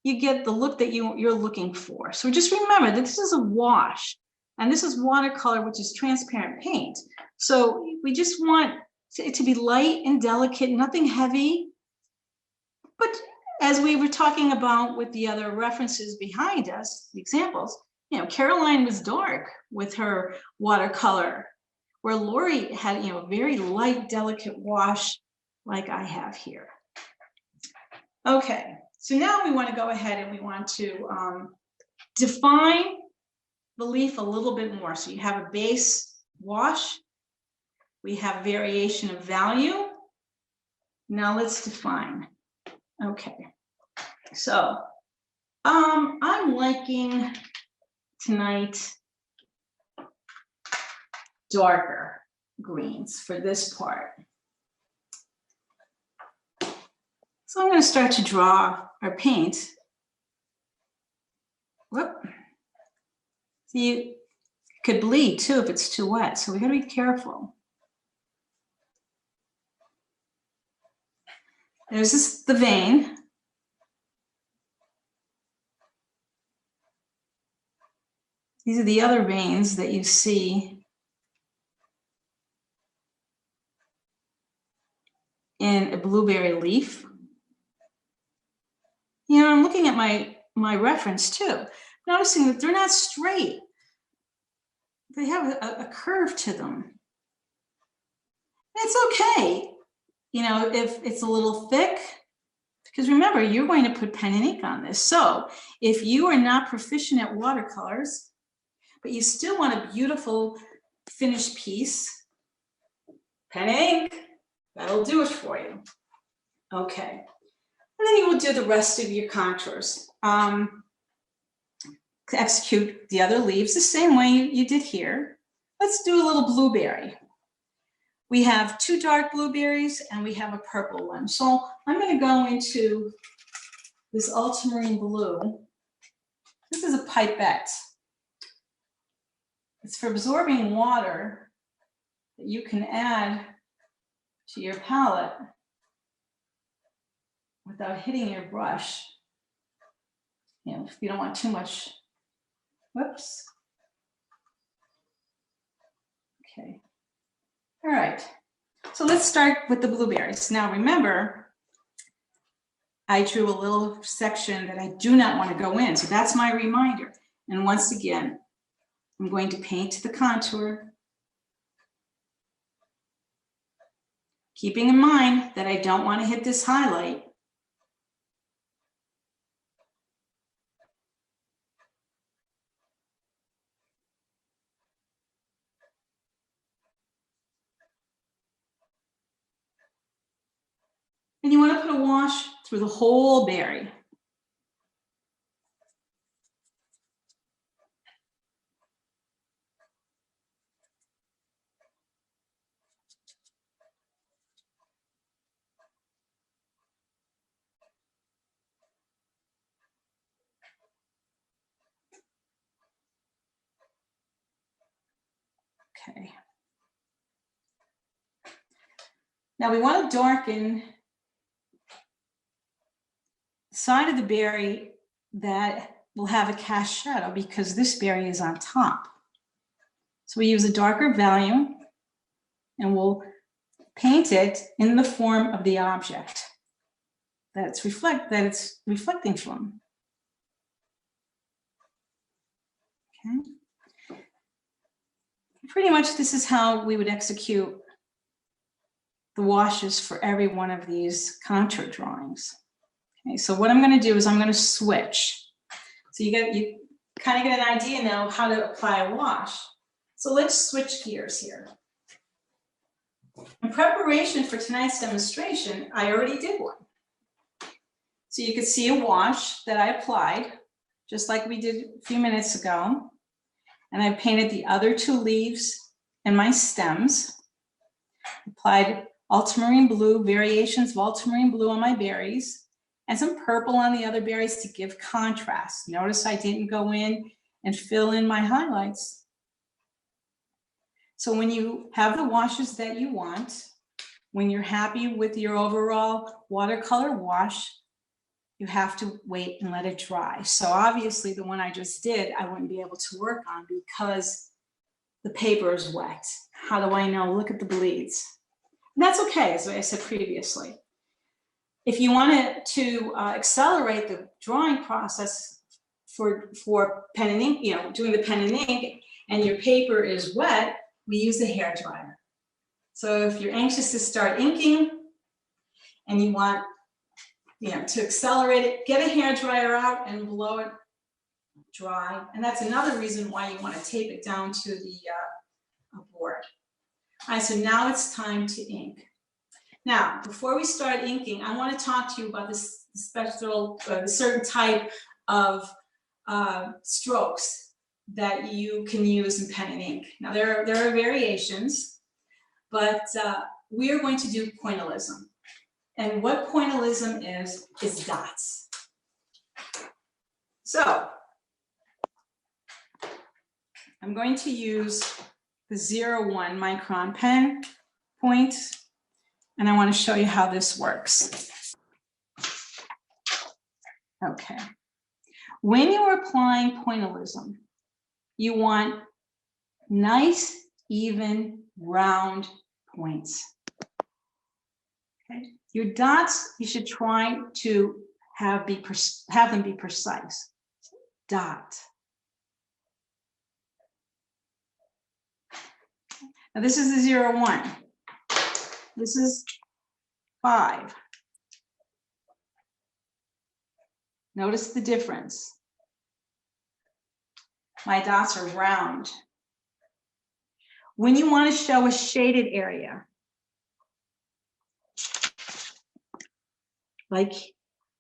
you get the look that you're looking for. So just remember that this is a wash. And this is watercolor, which is transparent paint. So we just want it to be light and delicate, nothing heavy. But as we were talking about with the other references behind us, the examples, you know, Caroline was dark with her watercolor, where Lori had, you know, a very light, delicate wash like I have here. Okay, so now we want to go ahead and we want to define the leaf a little bit more. So you have a base wash, We have variation of value. Now let's define. Okay, so I'm liking tonight darker greens for this part. So I'm going to start to draw or paint. Whoop. See, it could bleed too if it's too wet, so we got to be careful. There's the vein. These are the other veins that you see in a blueberry leaf. You know, I'm looking at my reference too, noticing that they're not straight. They have a curve to them. It's okay, you know, if it's a little thick, because remember, you're going to put pen and ink on this. So if you are not proficient at watercolors, but you still want a beautiful finished piece, pen and ink, that'll do it for you. Okay. And then you will do the rest of your contours. Execute the other leaves the same way you did here. Let's do a little blueberry. We have 2 dark blueberries and we have a purple one. So I'm going to go into this ultramarine blue. This is a pipette. It's for absorbing water that you can add to your palette without hitting your brush. You know, if you don't want too much, whoops. Okay, all right. So let's start with the blueberries. Now remember, I drew a little section that I do not want to go in, so that's my reminder. And once again, I'm going to paint the contour, keeping in mind that I don't want to hit this highlight. And you want to put a wash through the whole berry. Okay. Now we want to darken the side of the berry that will have a cast shadow because this berry is on top. So we use a darker value and we'll paint it in the form of the object that it's reflecting from. Okay. Pretty much this is how we would execute the washes for every one of these contour drawings. Okay, so what I'm going to do is I'm going to switch. So you kind of get an idea now how to apply a wash. So let's switch gears here. In preparation for tonight's demonstration, I already did one. So you could see a wash that I applied, just like we did a few minutes ago. And I painted the other 2 leaves and my stems. Applied ultramarine blue, variations of ultramarine blue on my berries, and some purple on the other berries to give contrast. Notice I didn't go in and fill in my highlights. So when you have the washes that you want, when you're happy with your overall watercolor wash, you have to wait and let it dry. So obviously the one I just did, I wouldn't be able to work on because the paper is wet. How do I know? Look at the bleeds. And that's okay, as I said previously. If you wanted to accelerate the drawing process for pen and ink, you know, doing the pen and ink, and your paper is wet, we use a hair dryer. So if you're anxious to start inking and you want, you know, to accelerate it, get a hair dryer out and blow it dry. And that's another reason why you want to tape it down to the board. All right, so now it's time to ink. Now, before we start inking, I want to talk to you about this special, certain type of strokes that you can use in pen and ink. Now, there are variations, but we are going to do pointillism. And what pointillism is dots. So, I'm going to use the 0.1 micron pen point, and I want to show you how this works. Okay. When you are applying pointillism, you want nice, even, round points. Okay. Your dots, you should try to have them be precise. Dot. Now this is the 0.1. This is 5. Notice the difference. My dots are round. When you want to show a shaded area, like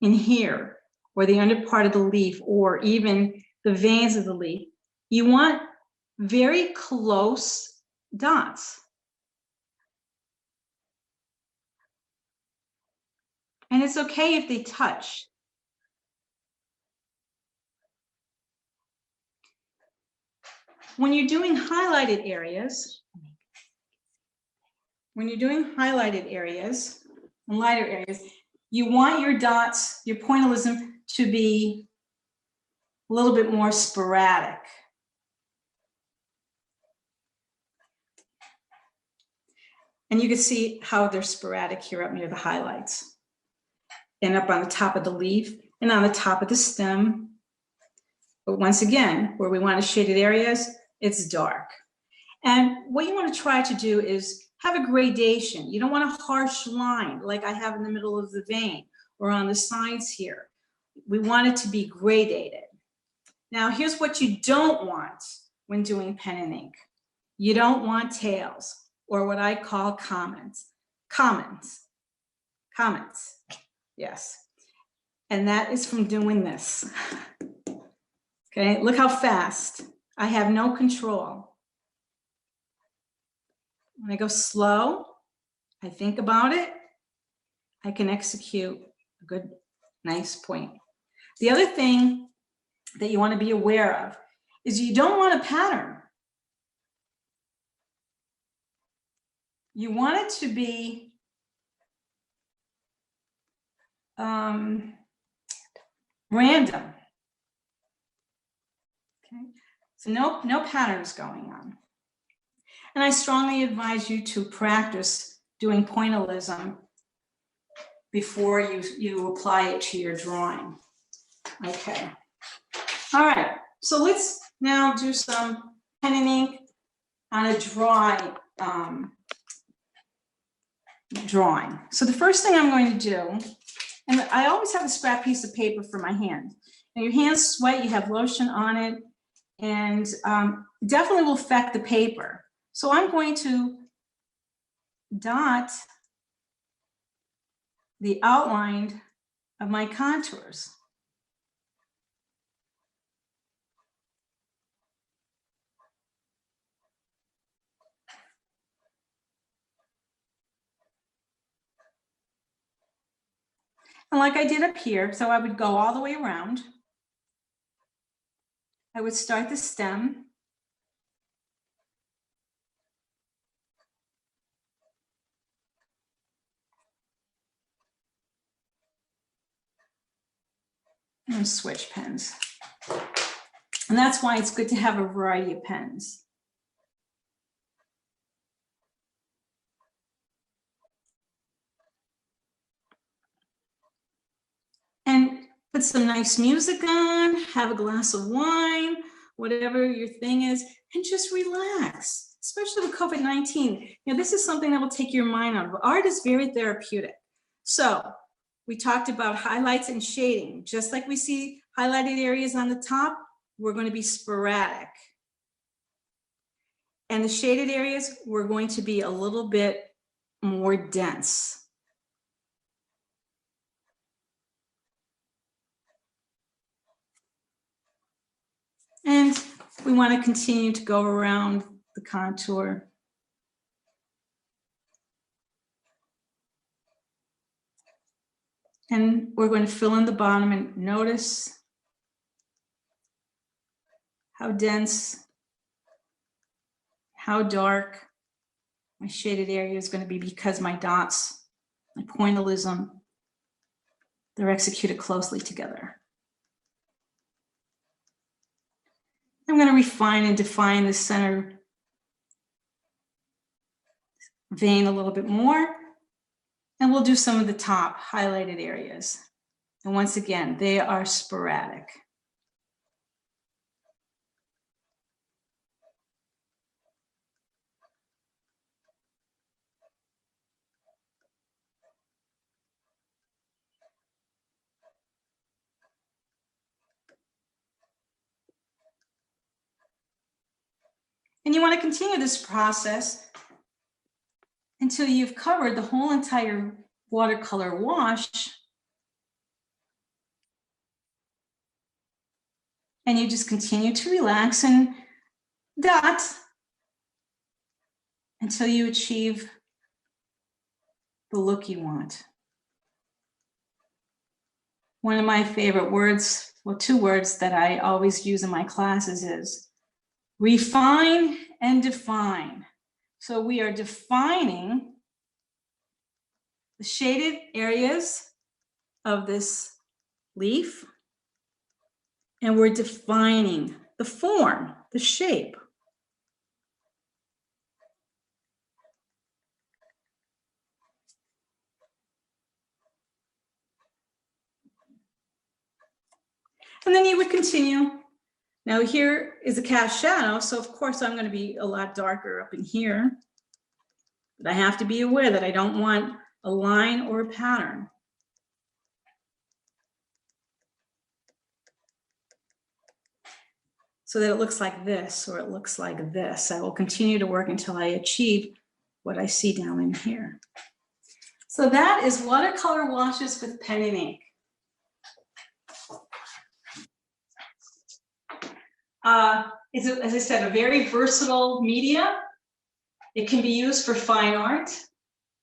in here, or the under part of the leaf, or even the veins of the leaf, you want very close dots. And it's okay if they touch. When you're doing highlighted areas, and lighter areas, you want your dots, your pointillism, to be a little bit more sporadic. And you can see how they're sporadic here up near the highlights, and up on the top of the leaf, and on the top of the stem. But once again, where we want shaded areas, it's dark. And what you want to try to do is have a gradation. You don't want a harsh line like I have in the middle of the vein or on the sides here. We want it to be gradated. Now, here's what you don't want when doing pen and ink. You don't want tails, or what I call comments. Yes. And that is from doing this. Okay, look how fast. I have no control. When I go slow, I think about it, I can execute a good, nice point. The other thing that you want to be aware of is you don't want a pattern. You want it to be random. Okay, so no patterns going on. And I strongly advise you to practice doing pointillism before you apply it to your drawing. Okay. All right. So let's now do some pen and ink on a dry drawing. So the first thing I'm going to do, and I always have a scrap piece of paper for my hand. Now your hands sweat, you have lotion on it, and definitely will affect the paper. So I'm going to dot the outline of my contours. And like I did up here, so I would go all the way around. I would start the stem. And switch pens. And that's why it's good to have a variety of pens. And put some nice music on, have a glass of wine, whatever your thing is, and just relax, especially with COVID-19. You know, this is something that will take your mind out of it. Art is very therapeutic. So we talked about highlights and shading. Just like we see highlighted areas on the top, we're going to be sporadic. And the shaded areas, we're going to be a little bit more dense. And we want to continue to go around the contour. And we're going to fill in the bottom and notice how dense, how dark my shaded area is going to be, because my dots, my pointillism, they're executed closely together. I'm going to refine and define the center vein a little bit more, and we'll do some of the top highlighted areas. And once again, they are sporadic. And you want to continue this process until you've covered the whole entire watercolor wash. And you just continue to relax and dot until you achieve the look you want. One of my favorite words, well, 2 words that I always use in my classes is refine and define. So we are defining the shaded areas of this leaf, and we're defining the form, the shape. And then you would continue. Now here is a cast shadow, so of course I'm going to be a lot darker up in here. But I have to be aware that I don't want a line or a pattern. So that it looks like this or it looks like this. I will continue to work until I achieve what I see down in here. So that is watercolor washes with pen and ink. It's, as I said, a very versatile media. It can be used for fine art,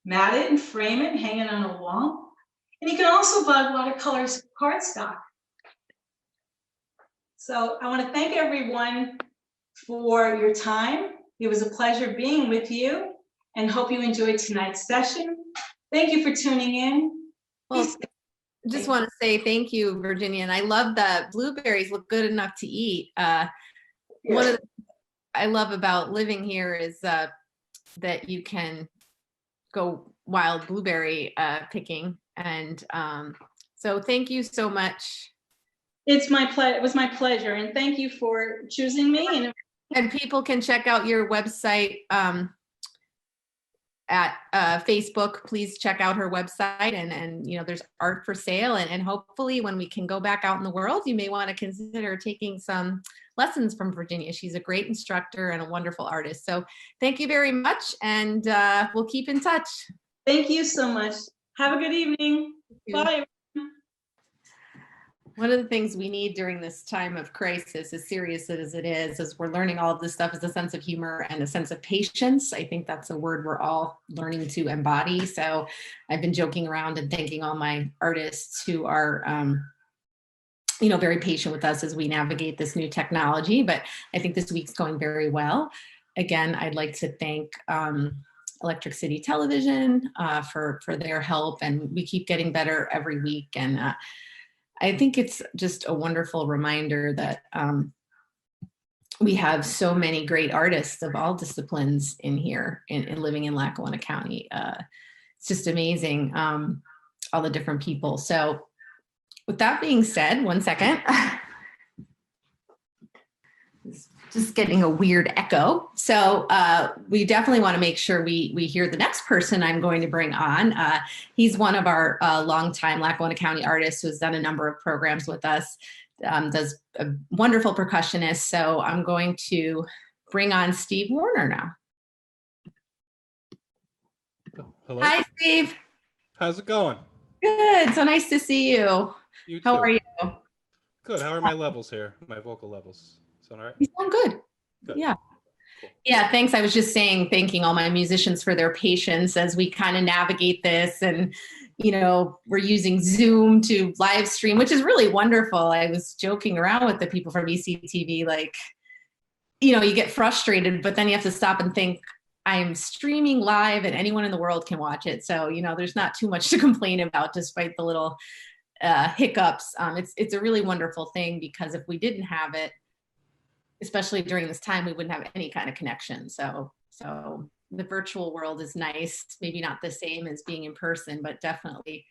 mat it and frame it, hang it on a wall. And you can also buy watercolors cardstock. So I want to thank everyone for your time. It was a pleasure being with you and hope you enjoyed tonight's session. Thank you for tuning in. Well, just want to say thank you, Virginia. And I love that blueberries look good enough to eat. One of the things I love about living here is that you can go wild blueberry picking. And so thank you so much. It was my pleasure. And thank you for choosing me. And people can check out your website at Facebook. Please check out her website, and you know, there's art for sale, and hopefully when we can go back out in the world, you may want to consider taking some lessons from Virginia. She's a great instructor and a wonderful artist. So thank you very much, and we'll keep in touch. Thank you so much. Have a good evening. Bye. One of the things we need during this time of crisis, as serious as it is, as we're learning all of this stuff, is a sense of humor and a sense of patience. I think that's a word we're all learning to embody. So I've been joking around and thanking all my artists who are, you know, very patient with us as we navigate this new technology. But I think this week's going very well. Again, I'd like to thank Electric City Television for their help, and we keep getting better every week. And I think it's just a wonderful reminder that we have so many great artists of all disciplines in here in living in Lackawanna County. It's just amazing, all the different people. So with that being said, one second. Just getting a weird echo. So we definitely want to make sure we hear the next person I'm going to bring on. He's one of our longtime Lackawanna County artists who has done a number of programs with us, does a wonderful percussionist. So I'm going to bring on Steve Werner now. Hello. Hi, Steve. How's it going? Good. So nice to see you. You How too. are you? Good. How are my levels here? My vocal levels. Sound all right? You sound good. Good. Yeah. Cool. Yeah, thanks. I was just saying, thanking all my musicians for their patience as we kind of navigate this. And, we're using Zoom to live stream, which is really wonderful. I was joking around with the people from ECTV, like, you get frustrated, but then you have to stop and think, I'm streaming live and anyone in the world can watch it. So, there's not too much to complain about despite the little hiccups. It's a really wonderful thing because if we didn't have it, especially during this time, we wouldn't have any kind of connection. So the virtual world is nice, maybe not the same as being in person, but definitely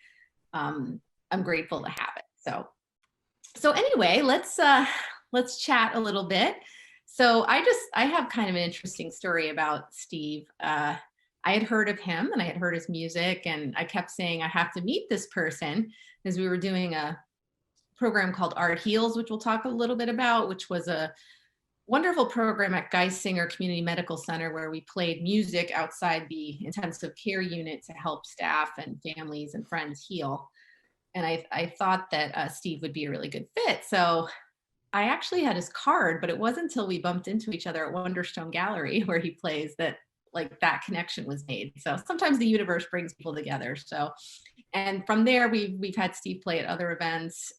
I'm grateful to have it. So anyway, let's chat a little bit. So I have kind of an interesting story about Steve. I had heard of him and I had heard his music, and I kept saying I have to meet this person because we were doing a program called Art Heals, which we'll talk a little bit about, which was a wonderful program at Geisinger Community Medical Center where we played music outside the intensive care unit to help staff and families and friends heal. And I thought that Steve would be a really good fit. So I actually had his card, but it wasn't until we bumped into each other at Wonderstone Gallery where he plays that that connection was made. So sometimes the universe brings people together. And from there, we've had Steve play at other events.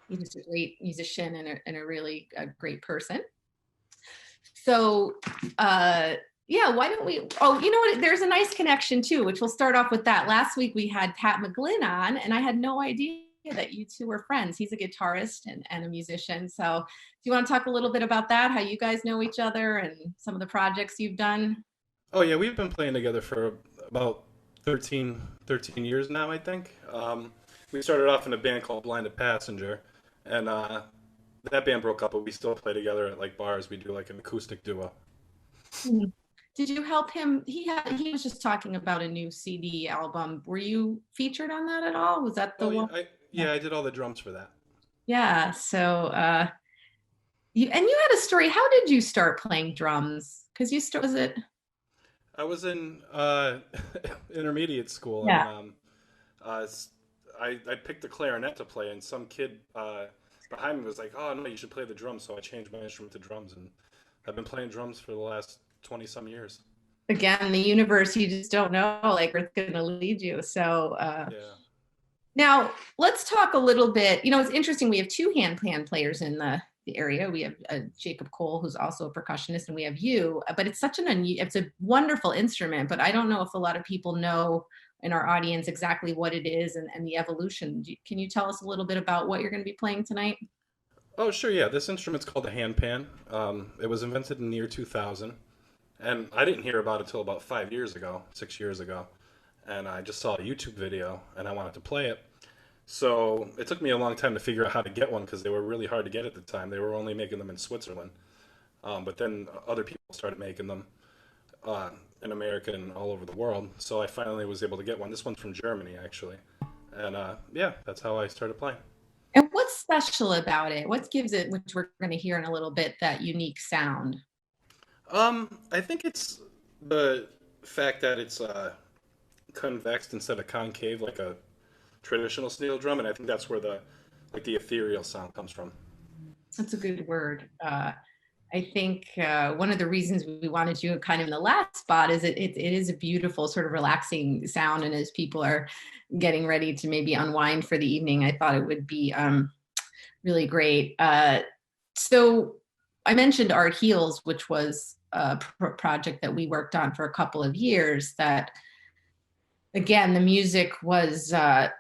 He's a great musician and a really great person. So, why don't we, you know what, there's a nice connection too, which we'll start off with that. Last week we had Pat McGlynn on, and I had no idea that you two were friends. He's a guitarist and a musician. So do you want to talk a little bit about that, how you guys know each other and some of the projects you've done? Oh yeah, we've been playing together for about 13 years now, I think. We started off in a band called Blinded Passenger, and that band broke up, but we still play together at bars. We do an acoustic duo. Did you help him? He was just talking about a new CD album. Were you featured on that at all? Was that the one? I did all the drums for that. Yeah. So you had a story. How did you start playing drums? Because was it? I was in intermediate school. Yeah. And, I picked the clarinet to play, and some kid behind me was like, "Oh no, you should play the drums." So I changed my instrument to drums, and I've been playing drums for the last 20-some years. Again, the universe, you just don't know, where it's going to lead you. So Yeah. Now let's talk a little bit. It's interesting. We have two handpan players in the area. We have Jacob Cole, who's also a percussionist, and we have you. But it's it's a wonderful instrument. But I don't know if a lot of people know in our audience exactly what it is and the evolution. Can you tell us a little bit about what you're going to be playing tonight? Oh, sure, yeah. This instrument's called a handpan. It was invented in the year 2000, and I didn't hear about it till about 6 years ago, and I just saw a YouTube video, and I wanted to play it. So it took me a long time to figure out how to get one because they were really hard to get at the time. They were only making them in Switzerland, but then other people started making them in America and all over the world. So I finally was able to get one. This one's from Germany, actually. And that's how I started playing. And what's special about it? What gives it, which we're going to hear in a little bit, that unique sound? I think it's the fact that it's convex instead of concave, like a traditional steel drum, and I think that's where the ethereal sound comes from. That's a good word. I think one of the reasons we wanted you kind of in the last spot is it is a beautiful sort of relaxing sound, and as people are getting ready to maybe unwind for the evening, I thought it would be really great. So I mentioned Art Heals, which was a project that we worked on for a couple of years that, again, the music was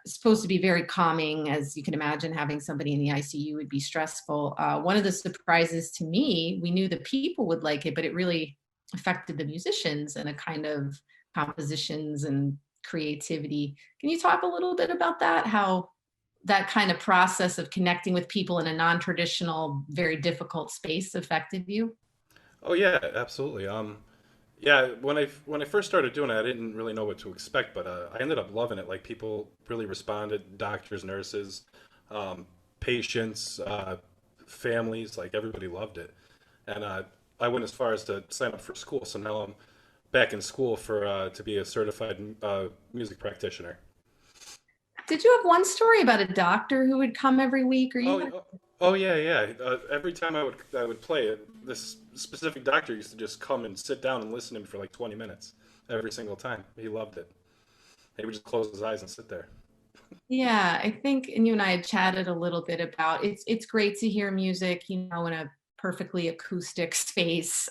supposed to be very calming. As you can imagine, having somebody in the ICU would be stressful. One of the surprises to me, we knew the people would like it, but it really affected the musicians and a kind of compositions and creativity. Can you talk a little bit about that? How that kind of process of connecting with people in a non-traditional, very difficult space affected you? Oh yeah, absolutely. Yeah, when I first started doing it, I didn't really know what to expect, but I ended up loving it. Like, people really responded, doctors, nurses, patients, families, like everybody loved it. And I went as far as to sign up for school. So now I'm back in school for to be a certified music practitioner. Did you have one story about a doctor who would come every week, or you had? Oh yeah, yeah. Every time I would play it, this specific doctor used to just come and sit down and listen to me for like 20 minutes every single time. He loved it. He would just close his eyes and sit there. Yeah, I think, and you and I had chatted a little bit about it's great to hear music, in a perfectly acoustic space,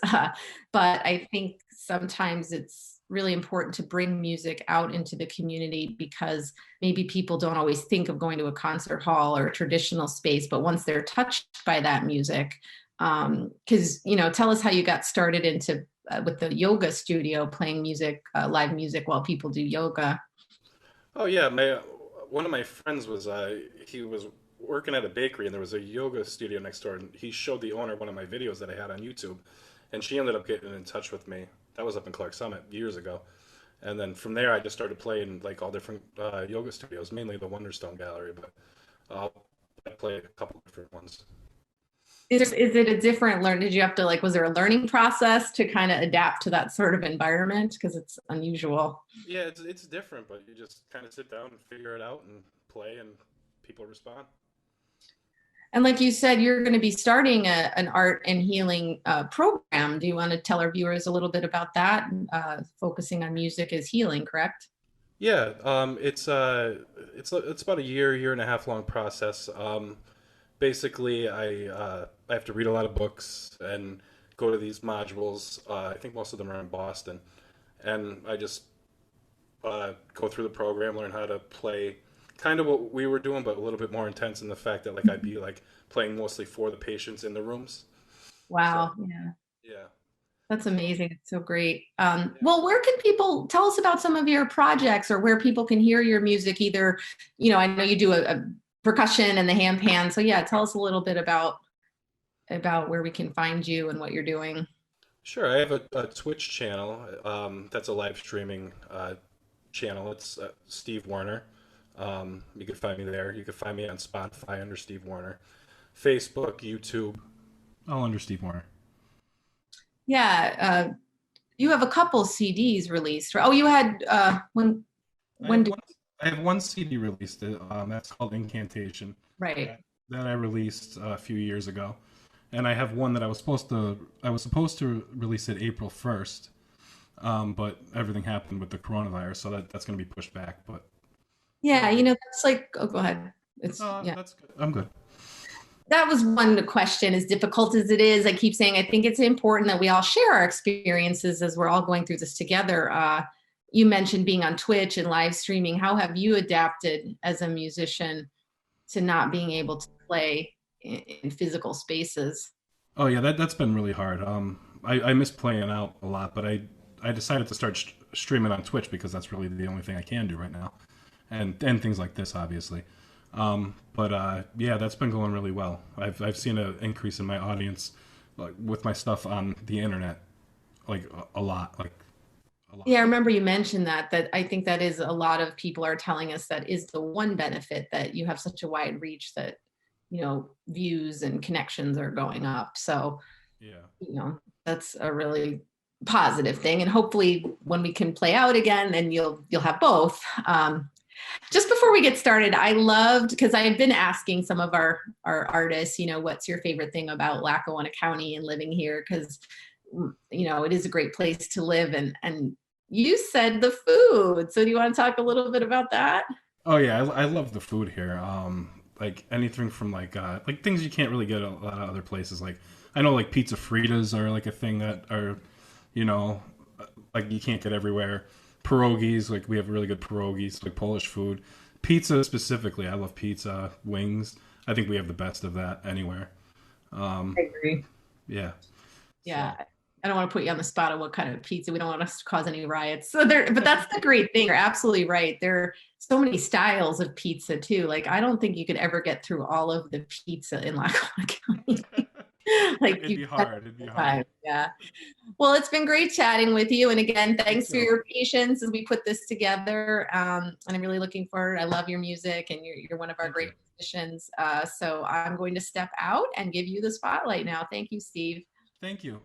but I think sometimes it's really important to bring music out into the community because maybe people don't always think of going to a concert hall or a traditional space, but once they're touched by that music, because tell us how you got started into with the yoga studio playing music, live music while people do yoga. Oh yeah, my one of my friends was he was working at a bakery and there was a yoga studio next door and he showed the owner one of my videos that I had on YouTube and she ended up getting in touch with me. That was up in Clark Summit years ago. And then from there I just started playing like all different yoga studios, mainly the Wonderstone Gallery, but I play a couple different ones. Is it a different learn? Did you have to was there a learning process to kind of adapt to that sort of environment? Because it's unusual. Yeah, it's different, but you just kind of sit down and figure it out and play and people respond. And like you said, you're going to be starting an art and healing program. Do you want to tell our viewers a little bit about that? Focusing on music as healing, correct? Yeah, it's about a year and a half long process. Basically, I have to read a lot of books and go to these modules. I think most of them are in Boston, and I just go through the program, learn how to play kind of what we were doing, but a little bit more intense in the fact that I'd be playing mostly for the patients in the rooms. Wow. So, Yeah. yeah. That's amazing. It's so great. Well, where can people tell us about some of your projects or where people can hear your music? Either, I know you do a percussion and the hand pan. So yeah, tell us a little bit about where we can find you and what you're doing. Sure, I have a Twitch channel that's a live streaming channel. It's Steve Werner. You can find me there. You can find me on Spotify under Steve Werner, Facebook, YouTube, all under Steve Werner. Yeah, you have a couple CDs released. Oh, you had I have one CD released. That's called Incantation. Right. That I released a few years ago, and I have one that I was supposed to release it April 1st, but everything happened with the coronavirus, so that's going to be pushed back. But yeah, that's oh, go ahead. Yeah. That's good. I'm good. That was one question, as difficult as it is. I keep saying, I think it's important that we all share our experiences as we're all going through this together. You mentioned being on Twitch and live streaming. How have you adapted as a musician to not being able to play in physical spaces? Oh yeah, that's been really hard. I miss playing out a lot, but I decided to start streaming on Twitch because that's really the only thing I can do right now, and things like this, obviously. But yeah, that's been going really well. I've seen an increase in my audience, with my stuff on the internet, a lot. Yeah, I remember you mentioned that I think that is a lot of people are telling us that is the one benefit, that you have such a wide reach that, views and connections are going up. So, yeah, that's a really positive thing. And hopefully when we can play out again, then you'll have both. Just before we get started, I loved, because I've been asking some of our artists, what's your favorite thing about Lackawanna County and living here? Because, it is a great place to live. And you said the food. So do you want to talk a little bit about that? Oh yeah, I love the food here. Anything from things you can't really get at a lot of other places. I know pizza fritas are a thing that are, you can't get everywhere. Pierogies, we have really good pierogies, Polish food. Pizza specifically, I love pizza. Wings, I think we have the best of that anywhere. I agree. Yeah. Yeah. So. I don't want to put you on the spot of what kind of pizza. We don't want us to cause any riots. But that's the great thing. You're absolutely right. There are so many styles of pizza too. I don't think you could ever get through all of the pizza in Lackawanna County. It'd be hard. Yeah. Well, it's been great chatting with you. And again, thanks for your patience as we put this together. And I'm really looking forward. I love your music and you're one of our great musicians. So I'm going to step out and give you the spotlight now. Thank you, Steve. Thank you.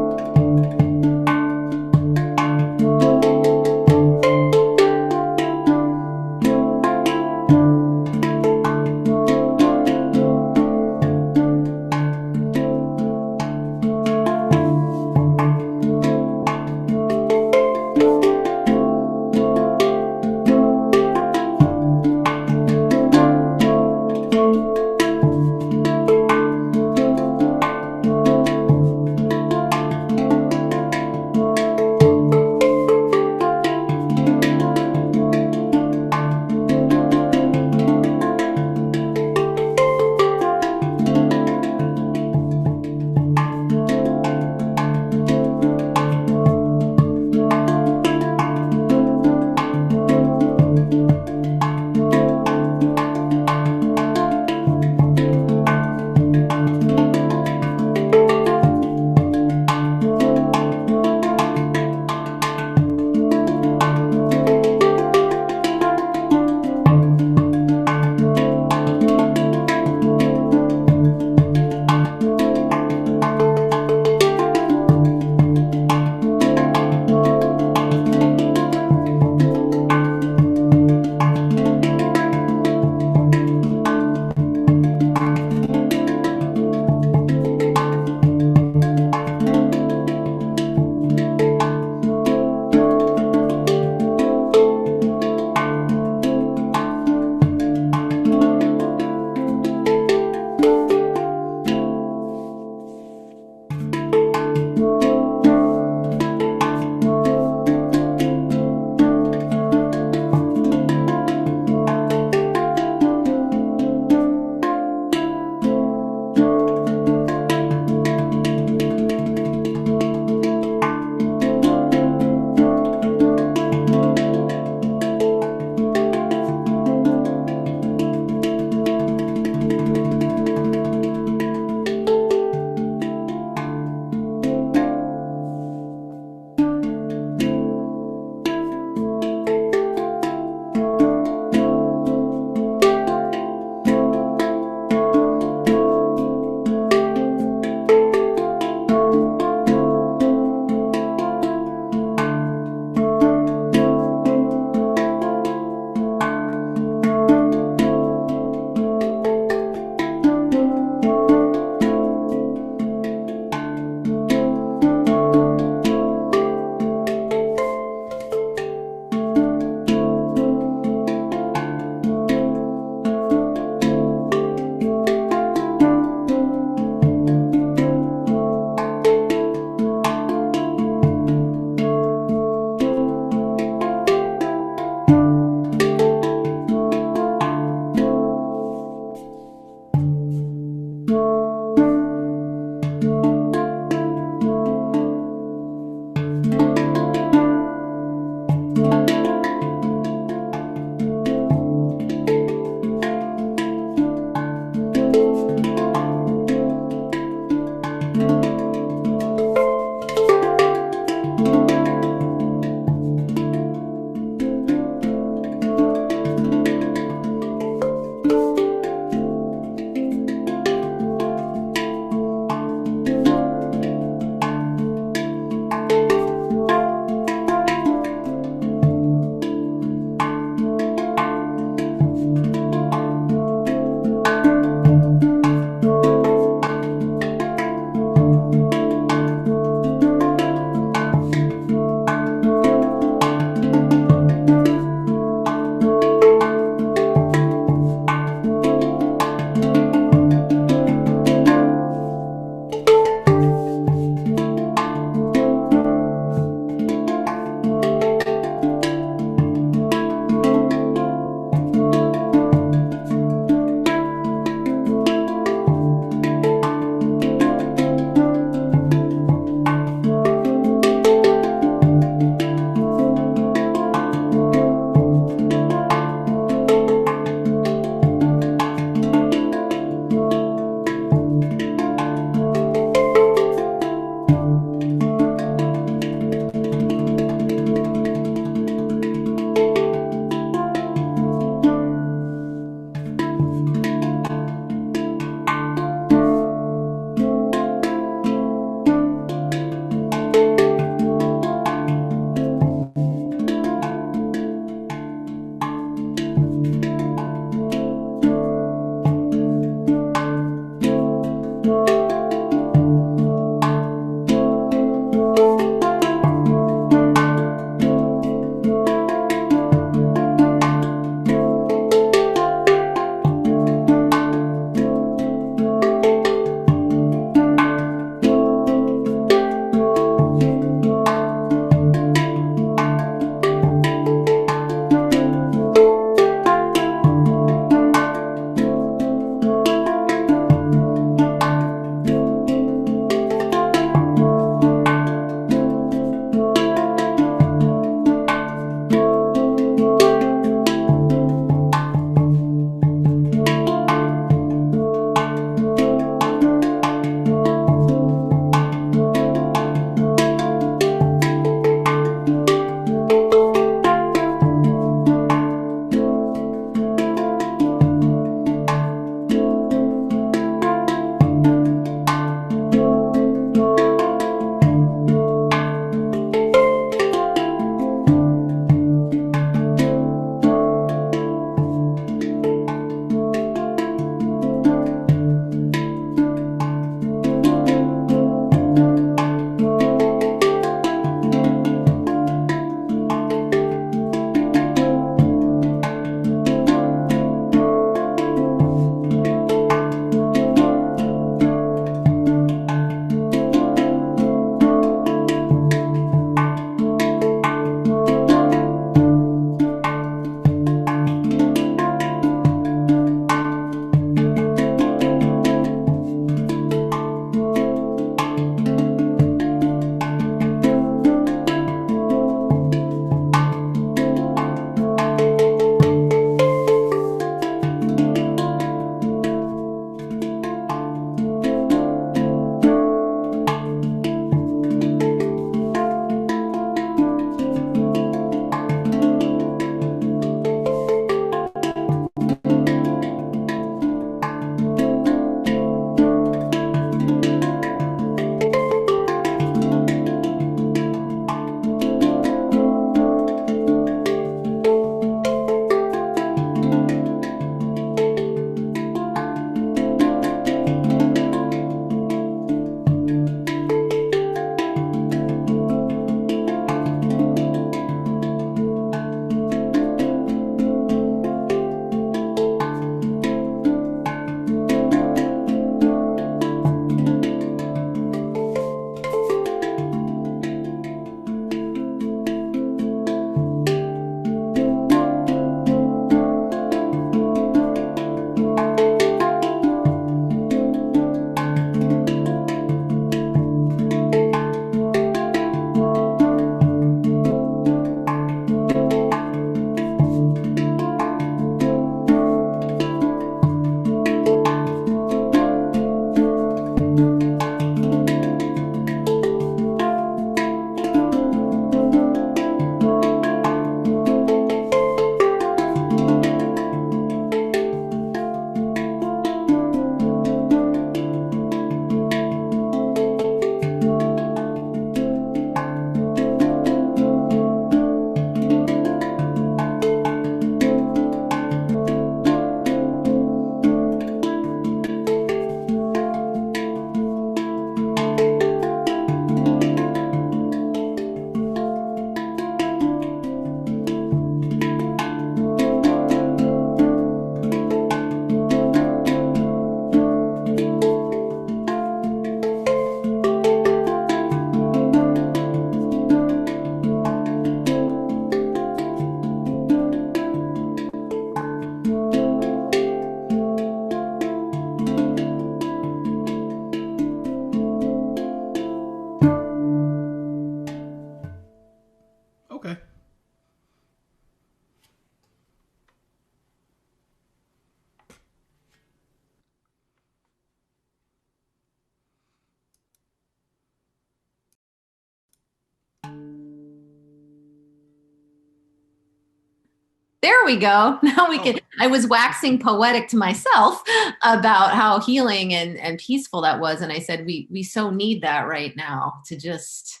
There we go. Now we can. I was waxing poetic to myself about how healing and peaceful that was, and I said we so need that right now to just.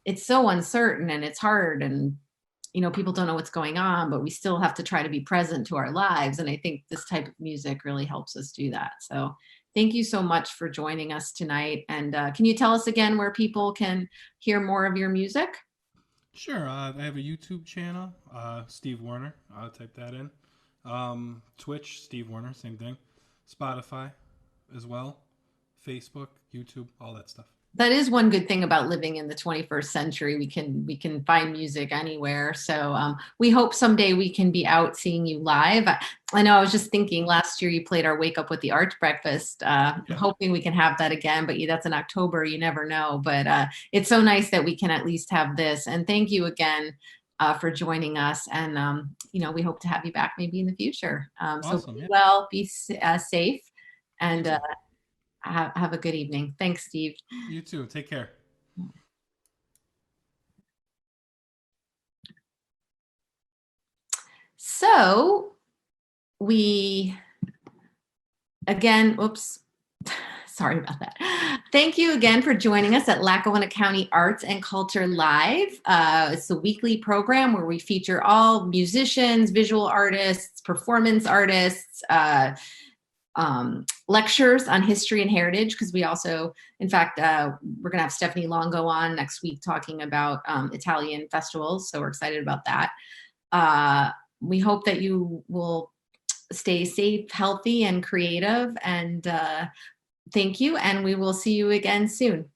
It's so uncertain and it's hard, and people don't know what's going on, but we still have to try to be present to our lives. And I think this type of music really helps us do that. So thank you so much for joining us tonight. And can you tell us again where people can hear more of your music? Sure. I have a YouTube channel, Steve Werner. I'll type that in. Twitch, Steve Werner, same thing. Spotify as well. Facebook, YouTube, all that stuff. That is one good thing about living in the 21st century. We can find music anywhere. So we hope someday we can be out seeing you live. I know I was just thinking last year you played our Wake Up with the Arts breakfast. I'm hoping we can have that again, but that's in October. You never know. But it's so nice that we can at least have this. And thank you again for joining us. And, we hope to have you back maybe in the future. Awesome, so be well, be safe, and have a good evening. Thanks, Steve. You too. Take care. So sorry about that. Thank you again for joining us at Lackawanna County Arts and Culture Live. It's a weekly program where we feature all musicians, visual artists, performance artists, lectures on history and heritage, because we also, in fact, we're going to have Stephanie Longo on next week talking about Italian festivals. So we're excited about that. We hope that you will stay safe, healthy, and creative. And thank you. And we will see you again soon.